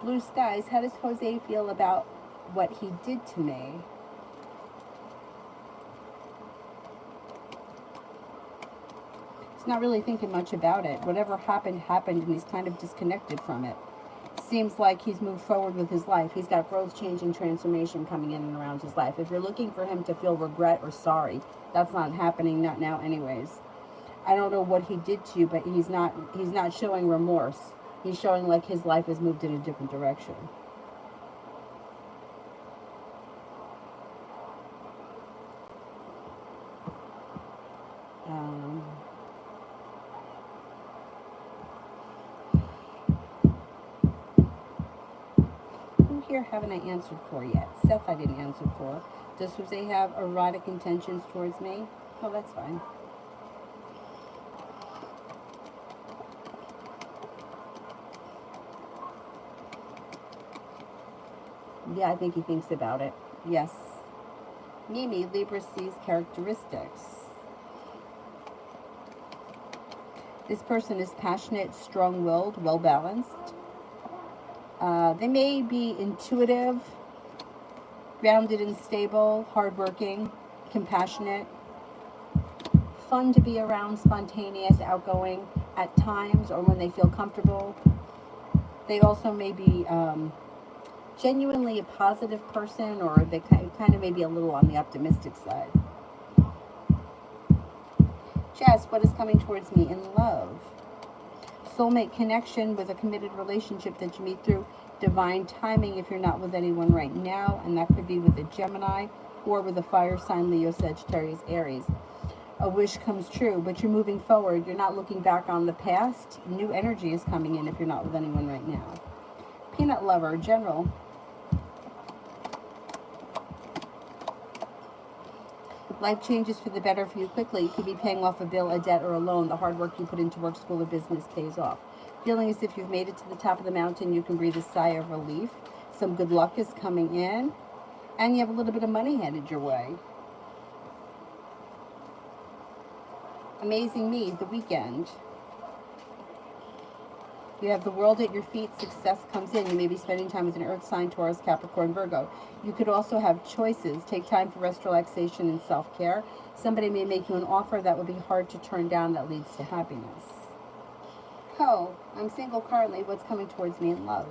Blue skies, how does Jose feel about what he did to me? He's not really thinking much about it. Whatever happened, happened, and he's kind of disconnected from it. Seems like he's moved forward with his life. He's got growth, change, and transformation coming in and around his life. If you're looking for him to feel regret or sorry, that's not happening, not now anyways. I don't know what he did to you, but he's not showing remorse. He's showing like his life has moved in a different direction. Um, who here haven't I answered for yet? Seth I didn't answer for. Does Jose have erotic intentions towards me? Oh, that's fine. Yeah, I think he thinks about it. Yes. Mimi, Libra sees characteristics. This person is passionate, strong-willed, well-balanced. They may be intuitive, grounded and stable, hardworking, compassionate, fun to be around, spontaneous, outgoing at times or when they feel comfortable. They also may be genuinely a positive person, or they kind of may be a little on the optimistic side. Jess, what is coming towards me in love? Soulmate connection with a committed relationship that you meet through divine timing if you're not with anyone right now, and that could be with a Gemini or with a fire sign, Leo, Sagittarius, Aries. A wish comes true, but you're moving forward. You're not looking back on the past. New energy is coming in if you're not with anyone right now. Peanut lover, general. Life changes for the better for you quickly. You could be paying off a bill, a debt, or a loan. The hard work you put into work, school, or business pays off. Feeling as if you've made it to the top of the mountain, you can breathe a sigh of relief. Some good luck is coming in. And you have a little bit of money headed your way. Amazing Me, the weekend. You have the world at your feet. Success comes in. You may be spending time with an earth sign, Taurus, Capricorn, Virgo. You could also have choices. Take time for rest, relaxation, and self-care. Somebody may make you an offer that would be hard to turn down that leads to happiness. Co, I'm single currently. What's coming towards me in love?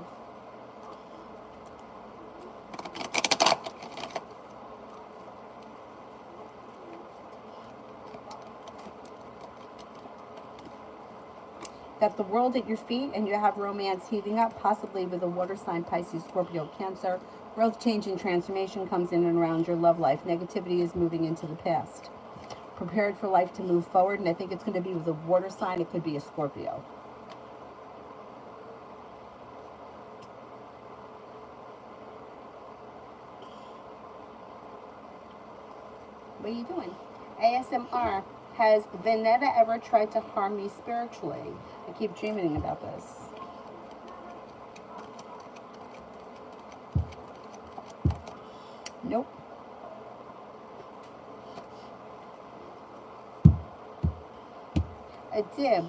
Got the world at your feet, and you have romance heating up, possibly with a water sign, Pisces, Scorpio, Cancer. Growth, change, and transformation comes in and around your love life. Negativity is moving into the past. Prepared for life to move forward, and I think it's going to be with a water sign. It could be a Scorpio. What are you doing? ASMR. Has Veneta ever tried to harm me spiritually? I keep dreaming about this. Nope. A dib.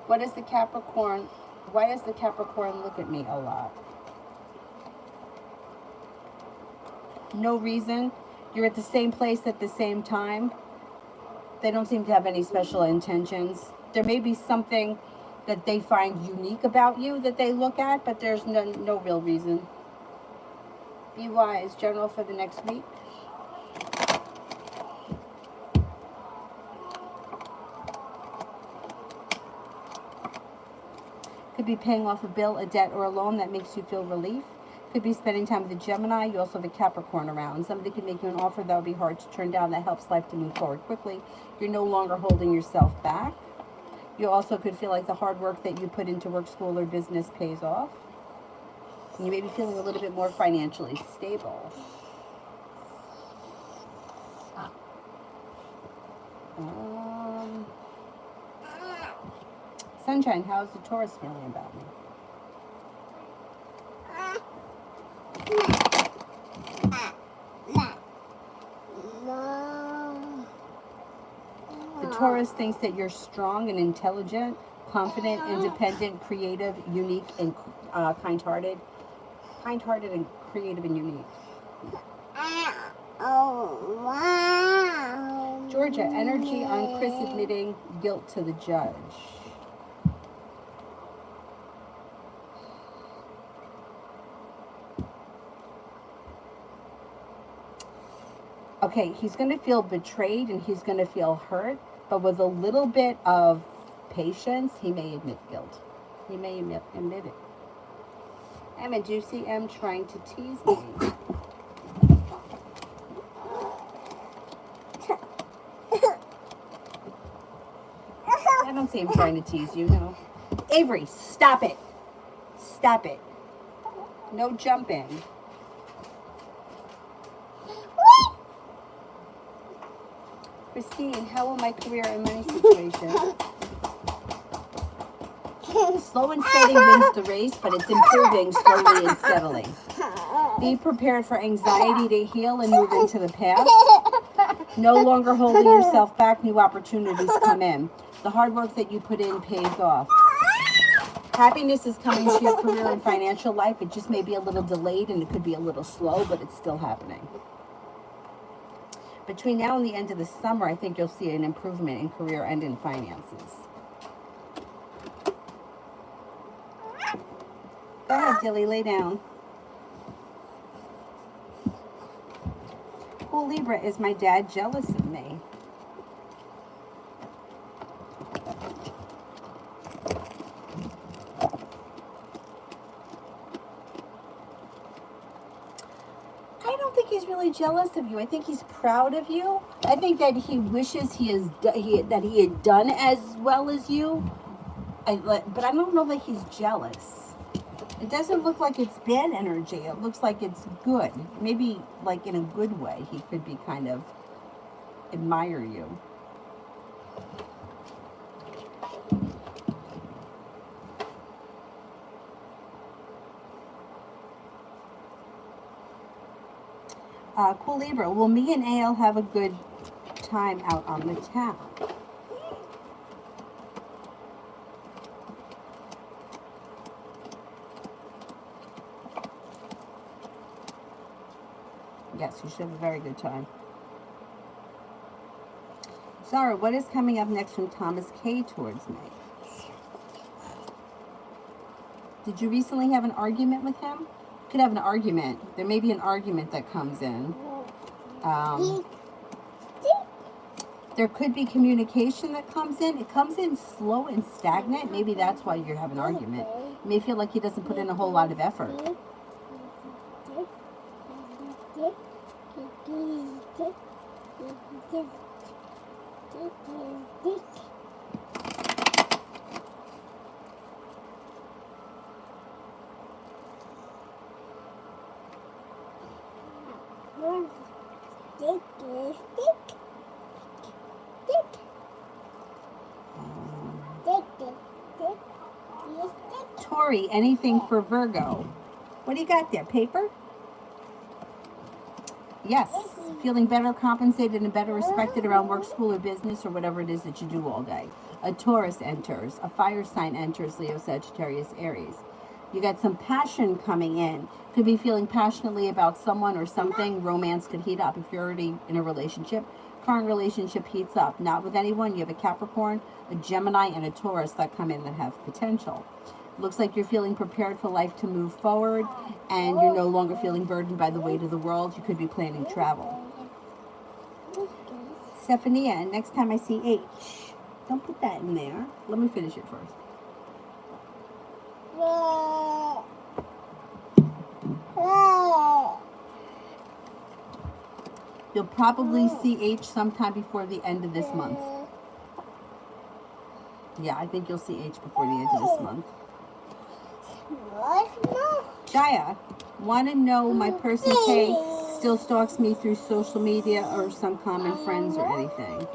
What is the Capricorn? Why does the Capricorn look at me a lot? No reason. You're at the same place at the same time. They don't seem to have any special intentions. There may be something that they find unique about you that they look at, but there's no real reason. Be wise, general, for the next week. Could be paying off a bill, a debt, or a loan that makes you feel relief. Could be spending time with a Gemini. You also have a Capricorn around. Somebody could make you an offer that would be hard to turn down that helps life to move forward quickly. You're no longer holding yourself back. You also could feel like the hard work that you put into work, school, or business pays off. And you may be feeling a little bit more financially stable. Sunshine, how's the Taurus feeling about me? The Taurus thinks that you're strong and intelligent, confident, independent, creative, unique, and kind-hearted. Kind-hearted and creative and unique. Oh, wow. Georgia, energy on Chris admitting guilt to the judge. Okay, he's going to feel betrayed and he's going to feel hurt, But with a little bit of patience, he may admit guilt. He may admit it. Emma, do you see M trying to tease me? I don't see him trying to tease you, no. Avery, stop it. Stop it. No jumping. Christine, how will my career and money situation? Slow and steady wins the race, but it's improving slowly and steadily. Be prepared for anxiety to heal and move into the past. No longer holding yourself back, new opportunities come in. The hard work that you put in pays off. Happiness is coming to your career and financial life. It just may be a little delayed and it could be a little slow, but it's still happening. Between now and the end of the summer, I think you'll see an improvement in career and in finances. Go ahead, Dilly, lay down. Oh, Libra, is my dad jealous of me? I don't think he's really jealous of you. I think he's proud of you. I think that he wishes that he had done as well as you. But I don't know that he's jealous. It doesn't look like it's bad energy. It looks like it's good. Maybe like in a good way. He could be kind of admire you. Cool Libra, will me and AL have a good time out on the town? Yes, you should have a very good time. Zara, what is coming up next from Thomas K towards me? Did you recently have an argument with him? You could have an argument. There may be an argument that comes in. There could be communication that comes in. It comes in slow and stagnant. Maybe that's why you have an argument. You may feel like he doesn't put in a whole lot of effort. Tori, anything for Virgo? What do you got there? Paper? Yes. Feeling better compensated and better respected around work, school, or business, or whatever it is that you do all day. A Taurus enters. A fire sign enters. Leo, Sagittarius, Aries. You got some passion coming in. Could be feeling passionately about someone or something. Romance could heat up. If you're already in a relationship, current relationship heats up. Not with anyone. You have a Capricorn, a Gemini, and a Taurus that come in that have potential. Looks like you're feeling prepared for life to move forward, and you're no longer feeling burdened by the weight of the world. You could be planning travel. Stephania, next time I see H, don't put that in there. Let me finish it first. You'll probably see H sometime before the end of this month. Yeah, I think you'll see H before the end of this month. Jaya, want to know my person K still stalks me through social media or some common friends or anything?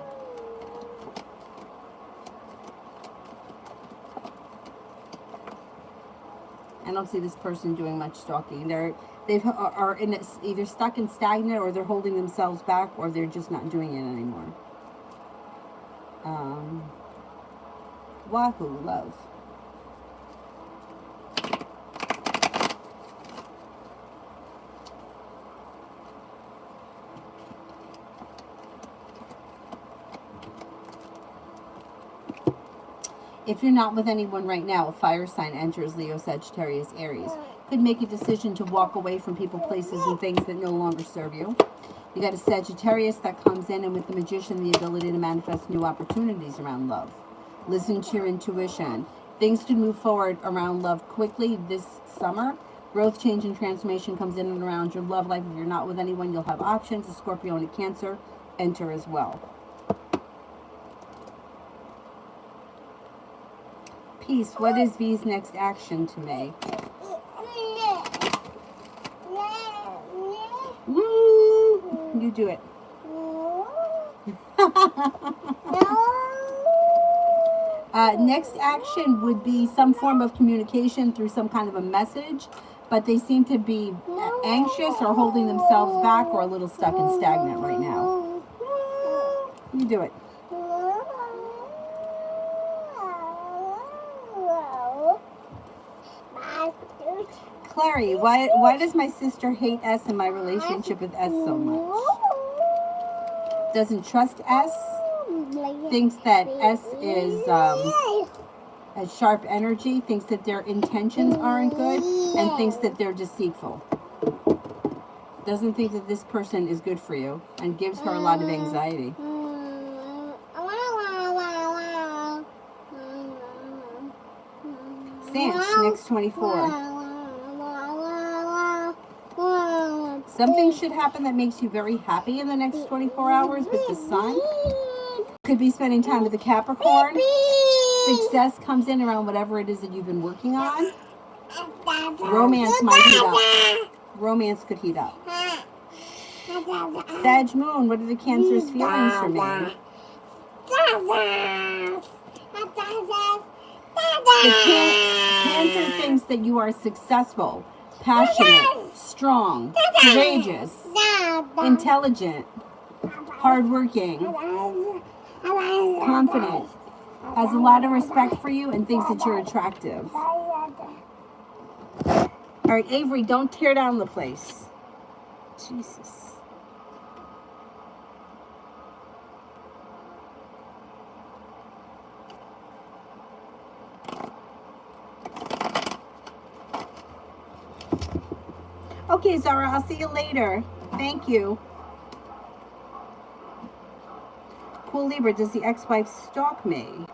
I don't see this person doing much stalking. They are in it, either stuck and stagnant, or they're holding themselves back, or they're just not doing it anymore. Wahoo, love. If you're not with anyone right now, a fire sign enters. Leo, Sagittarius, Aries. Could make a decision to walk away from people, places, and things that no longer serve you. You got a Sagittarius that comes in, and with the Magician, the ability to manifest new opportunities around love. Listen to your intuition. Things could move forward around love quickly this summer. Growth, change, and transformation comes in and around your love life. If you're not with anyone, you'll have options. A Scorpio and a Cancer enter as well. Peace. What is V's next action to me? Woo! You do it. Next action would be some form of communication through some kind of a message, but they seem to be anxious or holding themselves back or a little stuck and stagnant right now. You do it. Clary, why does my sister hate S and my relationship with S so much? Doesn't trust S, thinks that S is has sharp energy, thinks that their intentions aren't good, and thinks that they're deceitful. Doesn't think that this person is good for you and gives her a lot of anxiety. Sanch, next 24. Something should happen that makes you very happy in the next 24 hours with the sun. Could be spending time with the Capricorn. Success comes in around whatever it is that you've been working on. Romance might heat up. Romance could heat up. Sag Moon, what are the Cancer's feelings for me? The Cancer thinks that you are successful, passionate, strong, courageous, intelligent, hardworking, confident, has a lot of respect for you, and thinks that you're attractive. All right, Avery, don't tear down the place. Jesus. Okay, Zara, I'll see you later. Thank you. Cool Libra, does the ex-wife stalk me?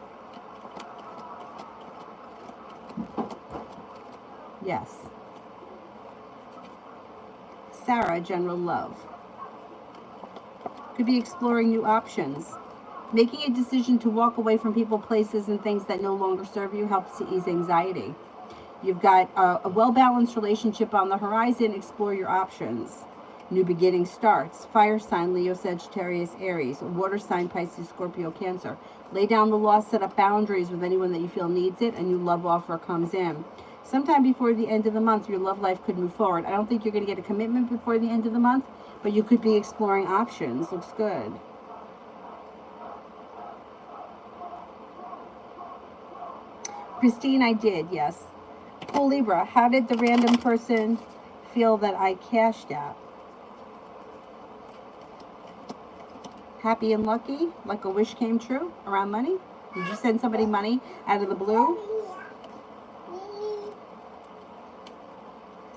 Yes. Sarah, general love. Could be exploring new options. Making a decision to walk away from people, places, and things that no longer serve you helps to ease anxiety. You've got a well-balanced relationship on the horizon. Explore your options. New beginning starts. Fire sign, Leo, Sagittarius, Aries. Water sign, Pisces, Scorpio, Cancer. Lay down the law, set up boundaries with anyone that you feel needs it, and your love offer comes in. Sometime before the end of the month, your love life could move forward. I don't think you're going to get a commitment before the end of the month, but you could be exploring options. Looks good. Christine, I did, yes. Cool Libra, how did the random person feel that I cashed out? Happy and lucky, like a wish came true around money? Did you send somebody money out of the blue?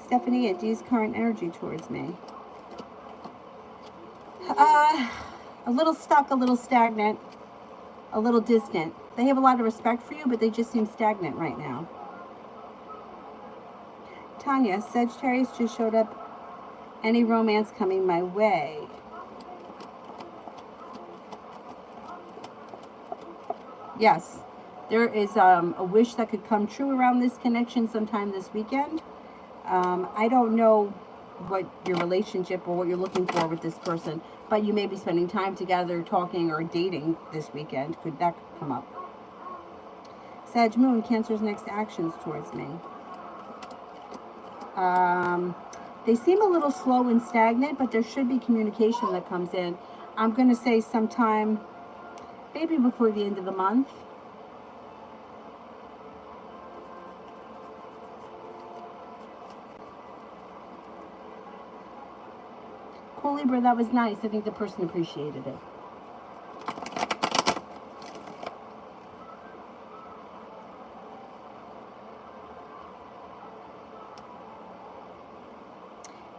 Stephanie, D's current energy towards me. A little stuck, a little stagnant, a little distant. They have a lot of respect for you, but they just seem stagnant right now. Tanya, Sagittarius just showed up. Any romance coming my way? Yes, there is a wish that could come true around this connection sometime this weekend. I don't know what your relationship or what you're looking for with this person, but you may be spending time together, talking or dating this weekend. Could that come up? Sag Moon, Cancer's next actions towards me. They seem a little slow and stagnant, but there should be communication that comes in. I'm going to say sometime, maybe before the end of the month. Cool Libra, that was nice. I think the person appreciated it.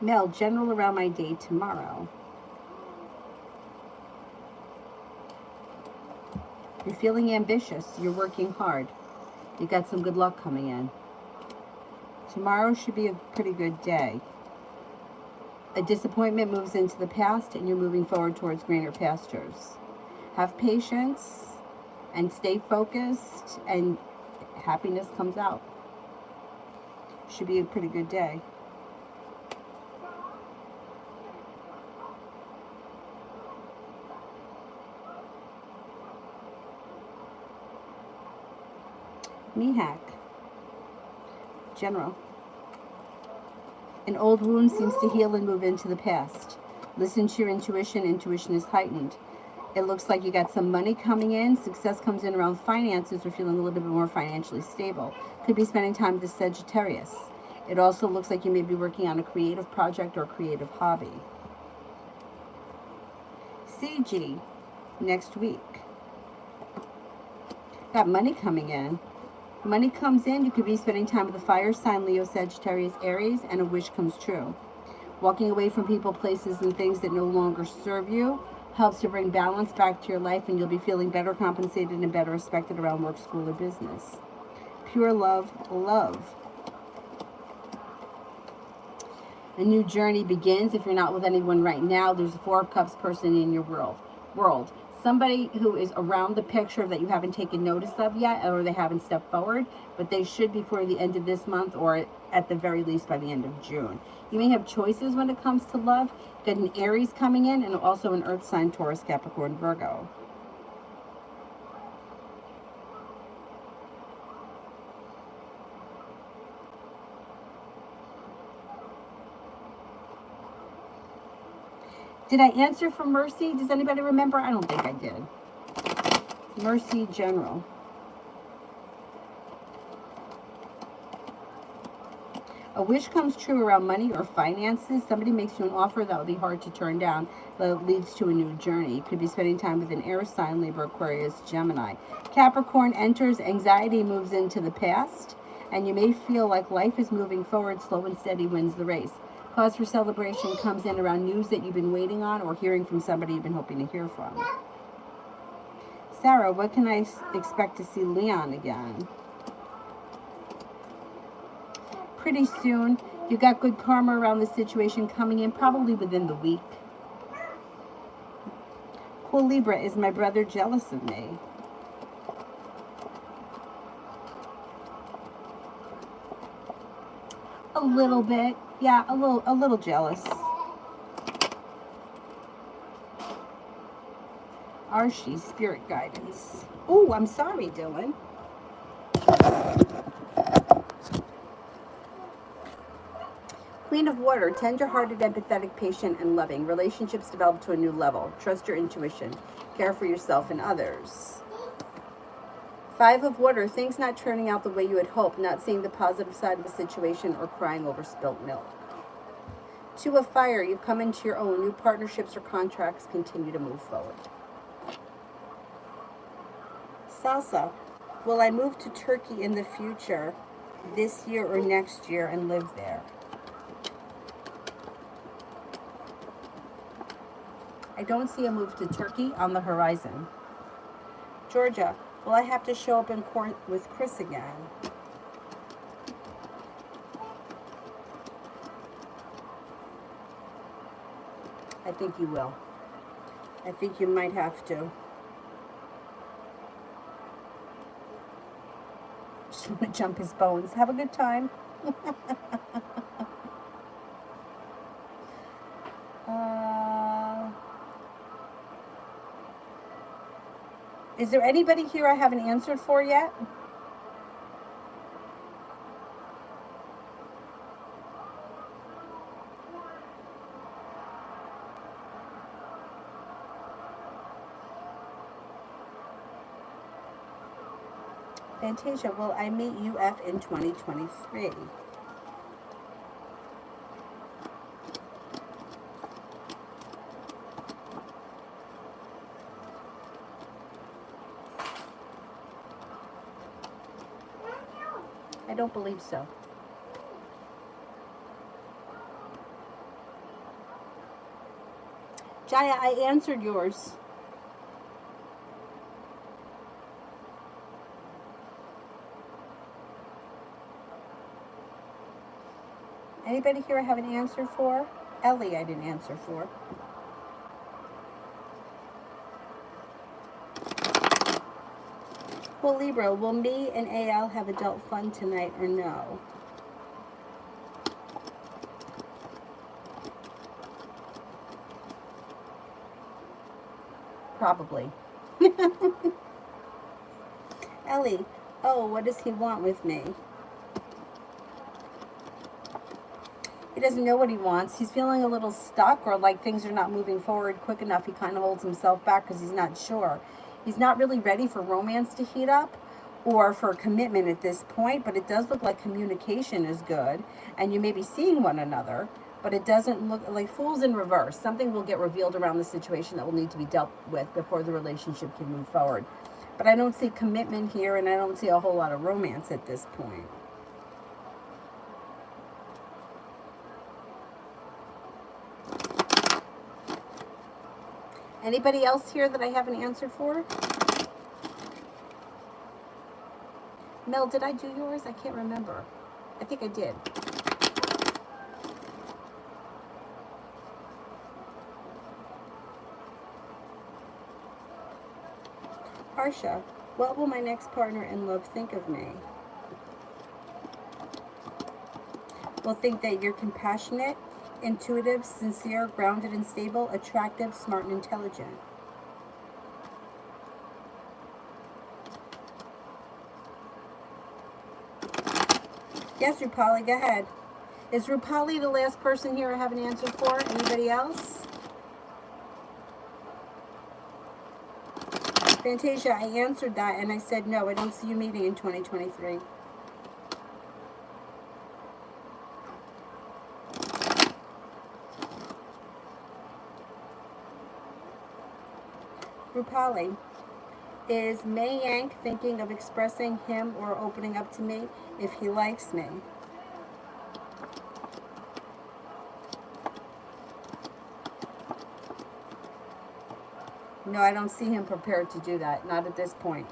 Mel, general around my day tomorrow. You're feeling ambitious. You're working hard. You got some good luck coming in. Tomorrow should be a pretty good day. A disappointment moves into the past and you're moving forward towards greener pastures. Have patience and stay focused and happiness comes out. Should be a pretty good day. Mihak. General. An old wound seems to heal and move into the past. Listen to your intuition. Intuition is heightened. It looks like you got some money coming in. Success comes in around finances or feeling a little bit more financially stable. Could be spending time with the Sagittarius. It also looks like you may be working on a creative project or creative hobby. CG. Next week. Got money coming in. Money comes in, you could be spending time with the fire sign, Leo, Sagittarius, Aries, and a wish comes true. Walking away from people, places, and things that no longer serve you helps to bring balance back to your life, and you'll be feeling better compensated and better respected around work, school, or business. Pure love, love. A new journey begins. If you're not with anyone right now, there's a Four of Cups person in your world. Somebody who is around the picture that you haven't taken notice of yet, or they haven't stepped forward, but they should before the end of this month, or at the very least by the end of June. You may have choices when it comes to love. Got an Aries coming in, and also an Earth sign, Taurus, Capricorn, Virgo. Did I answer for Mercy? Does anybody remember? I don't think I did. Mercy General. A wish comes true around money or finances. Somebody makes you an offer that will be hard to turn down, that leads to a new journey. You could be spending time with an air sign, Libra, Aquarius, Gemini. Capricorn enters, anxiety moves into the past, and you may feel like life is moving forward, slow and steady wins the race. Cause for celebration comes in around news that you've been waiting on or hearing from somebody you've been hoping to hear from. Sarah, what can I expect to see Leon again? Pretty soon. You got good karma around the situation coming in, probably within the week. Cool Libra, is my brother jealous of me? A little bit. Yeah, a little jealous. Archie, spirit guidance. Oh, I'm sorry, Dylan. Queen of Water, tender-hearted, empathetic, patient, and loving. Relationships develop to a new level. Trust your intuition. Care for yourself and others. Five of Water, things not turning out the way you had hoped, not seeing the positive side of a situation, or crying over spilt milk. Two of Fire, you've come into your own. New partnerships or contracts continue to move forward. Salsa, will I move to Turkey in the future, this year or next year, and live there? I don't see a move to Turkey on the horizon. Georgia, will I have to show up in court with Chris again? I think you will. I think you might have to. Just want to jump his bones. Have a good time. Is there anybody here I haven't answered for yet? Fantasia, will I meet UF in 2023? I don't believe so. Jaya, I answered yours. Anybody here I have an answer for? Ellie, I didn't answer for. Well, Libra, will me and AL have adult fun tonight or no? Probably. Ellie, oh, what does he want with me? He doesn't know what he wants. He's feeling a little stuck, or like things are not moving forward quick enough. He kind of holds himself back because he's not sure. He's not really ready for romance to heat up or for commitment at this point, but it does look like communication is good and you may be seeing one another, but it doesn't look like Fool's in reverse. Something will get revealed around the situation that will need to be dealt with before the relationship can move forward. But I don't see commitment here, and I don't see a whole lot of romance at this point. Anybody else here that I have an answer for? Mel, did I do yours? I can't remember. I think I did. Harsha, what will my next partner in love think of me? Will think that you're compassionate, intuitive, sincere, grounded and stable, attractive, smart and intelligent. Yes, Rupali, go ahead. Is Rupali the last person here I have an answer for? Anybody else? Fantasia, I answered that and I said no, I don't see you meeting in 2023. Rupali, is Mayank thinking of expressing him or opening up to me if he likes me? No, I don't see him prepared to do that. Not at this point.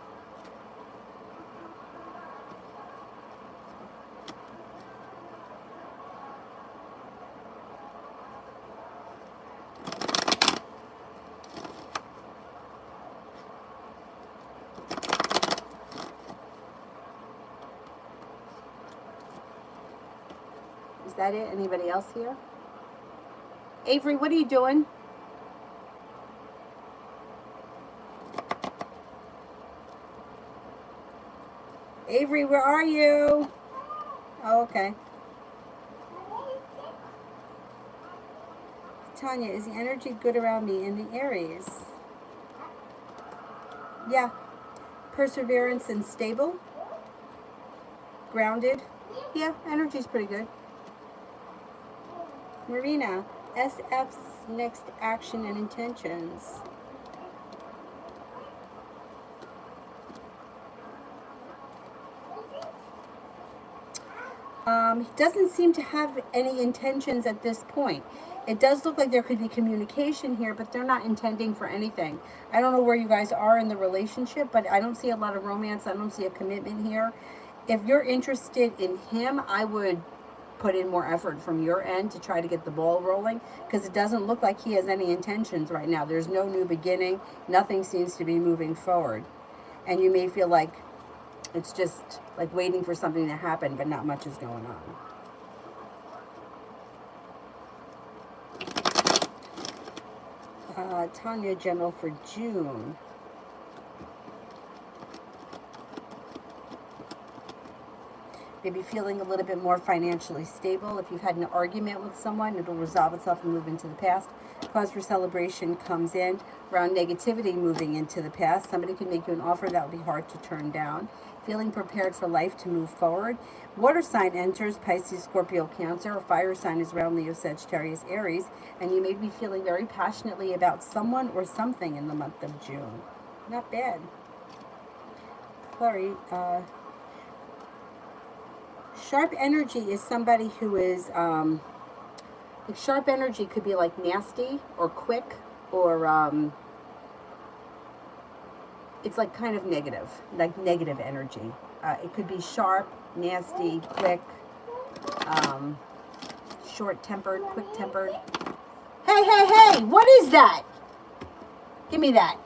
Is that it? Anybody else here? Avery, what are you doing? Avery, where are you? Oh, okay. Tanya, is the energy good around me in the Aries? Yeah. Perseverance and stable. Grounded. Yeah, energy's pretty good. Marina, SF's next action and intentions. He doesn't seem to have any intentions at this point. It does look like there could be communication here, but they're not intending for anything. I don't know where you guys are in the relationship, but I don't see a lot of romance. I don't see a commitment here. If you're interested in him, I would put in more effort from your end to try to get the ball rolling, because it doesn't look like he has any intentions right now. There's no new beginning. Nothing seems to be moving forward. And you may feel like it's just like waiting for something to happen, but not much is going on. Tanya, general for June. Maybe feeling a little bit more financially stable. If you've had an argument with someone, it'll resolve itself and move into the past. Cause for celebration comes in. Around negativity moving into the past. Somebody can make you an offer that will be hard to turn down. Feeling prepared for life to move forward. Water sign enters, Pisces, Scorpio, Cancer. A fire sign is around Leo, Sagittarius, Aries. And you may be feeling very passionately about someone or something in the month of June. Not bad. Clary, sharp energy is somebody who is, like sharp energy could be like nasty or quick or it's like kind of negative, like negative energy. It could be sharp, nasty, quick. short-tempered, quick-tempered. Hey, hey, hey, what is that? Give me that.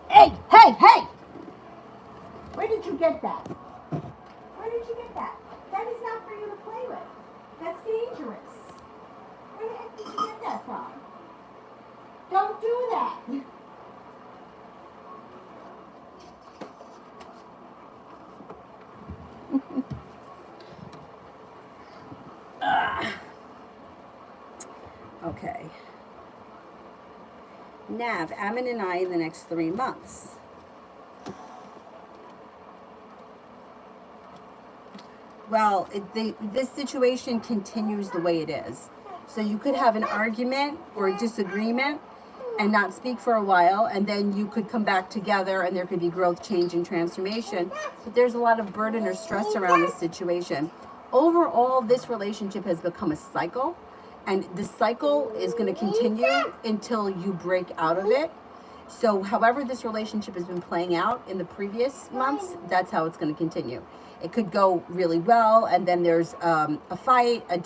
Hey, hey, hey! Where did you get that? Where did you get that? That is not for you to play with. That's dangerous. Where the heck did you get that from? Don't do that. Okay. Nav, Ammon and I in the next 3 months. Well, this situation continues the way it is. So you could have an argument or a disagreement and not speak for a while, and then you could come back together and there could be growth, change, and transformation. But there's a lot of burden or stress around this situation. Overall, this relationship has become a cycle, and the cycle is going to continue until you break out of it. So however this relationship has been playing out in the previous months, that's how it's going to continue. It could go really well, and then there's a fight, a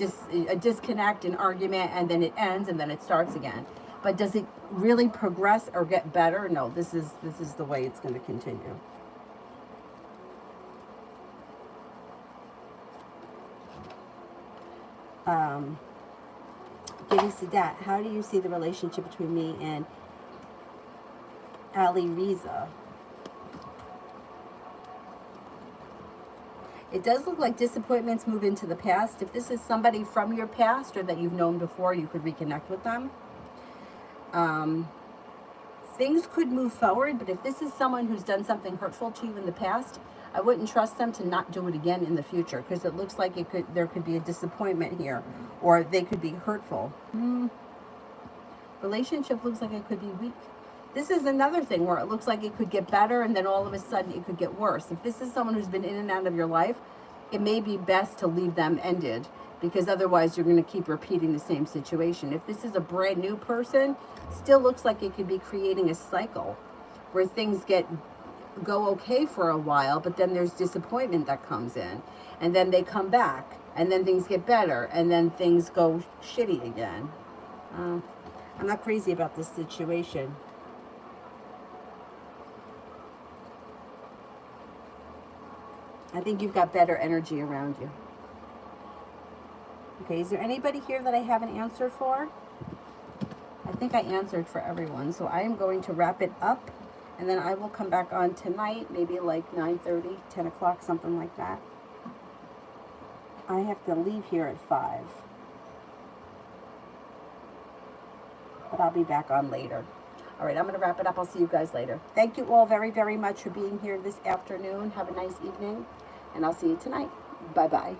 disconnect, an argument, and then it ends, and then it starts again. But does it really progress or get better? No, this is the way it's going to continue. Giddy Sadat, how do you see the relationship between me and Ali Riza? It does look like disappointments move into the past. If this is somebody from your past or that you've known before, you could reconnect with them. Things could move forward, but if this is someone who's done something hurtful to you in the past, I wouldn't trust them to not do it again in the future, because it looks like there could be a disappointment here, or they could be hurtful. Relationship looks like it could be weak. This is another thing where it looks like it could get better, and then all of a sudden it could get worse. If this is someone who's been in and out of your life, it may be best to leave them ended, because otherwise you're going to keep repeating the same situation. If this is a brand new person, still looks like it could be creating a cycle where things go okay for a while, but then there's disappointment that comes in, and then they come back, and then things get better, and then things go shitty again. I'm not crazy about this situation. I think you've got better energy around you. Okay, is there anybody here that I haven't answered for? I think I answered for everyone, so I am going to wrap it up, and then I will come back on tonight, maybe like 9:30, 10 o'clock, something like that. I have to leave here at 5. But I'll be back on later. All right, I'm going to wrap it up. I'll see you guys later. Thank you all very, very much for being here this afternoon. Have a nice evening, and I'll see you tonight. Bye-bye.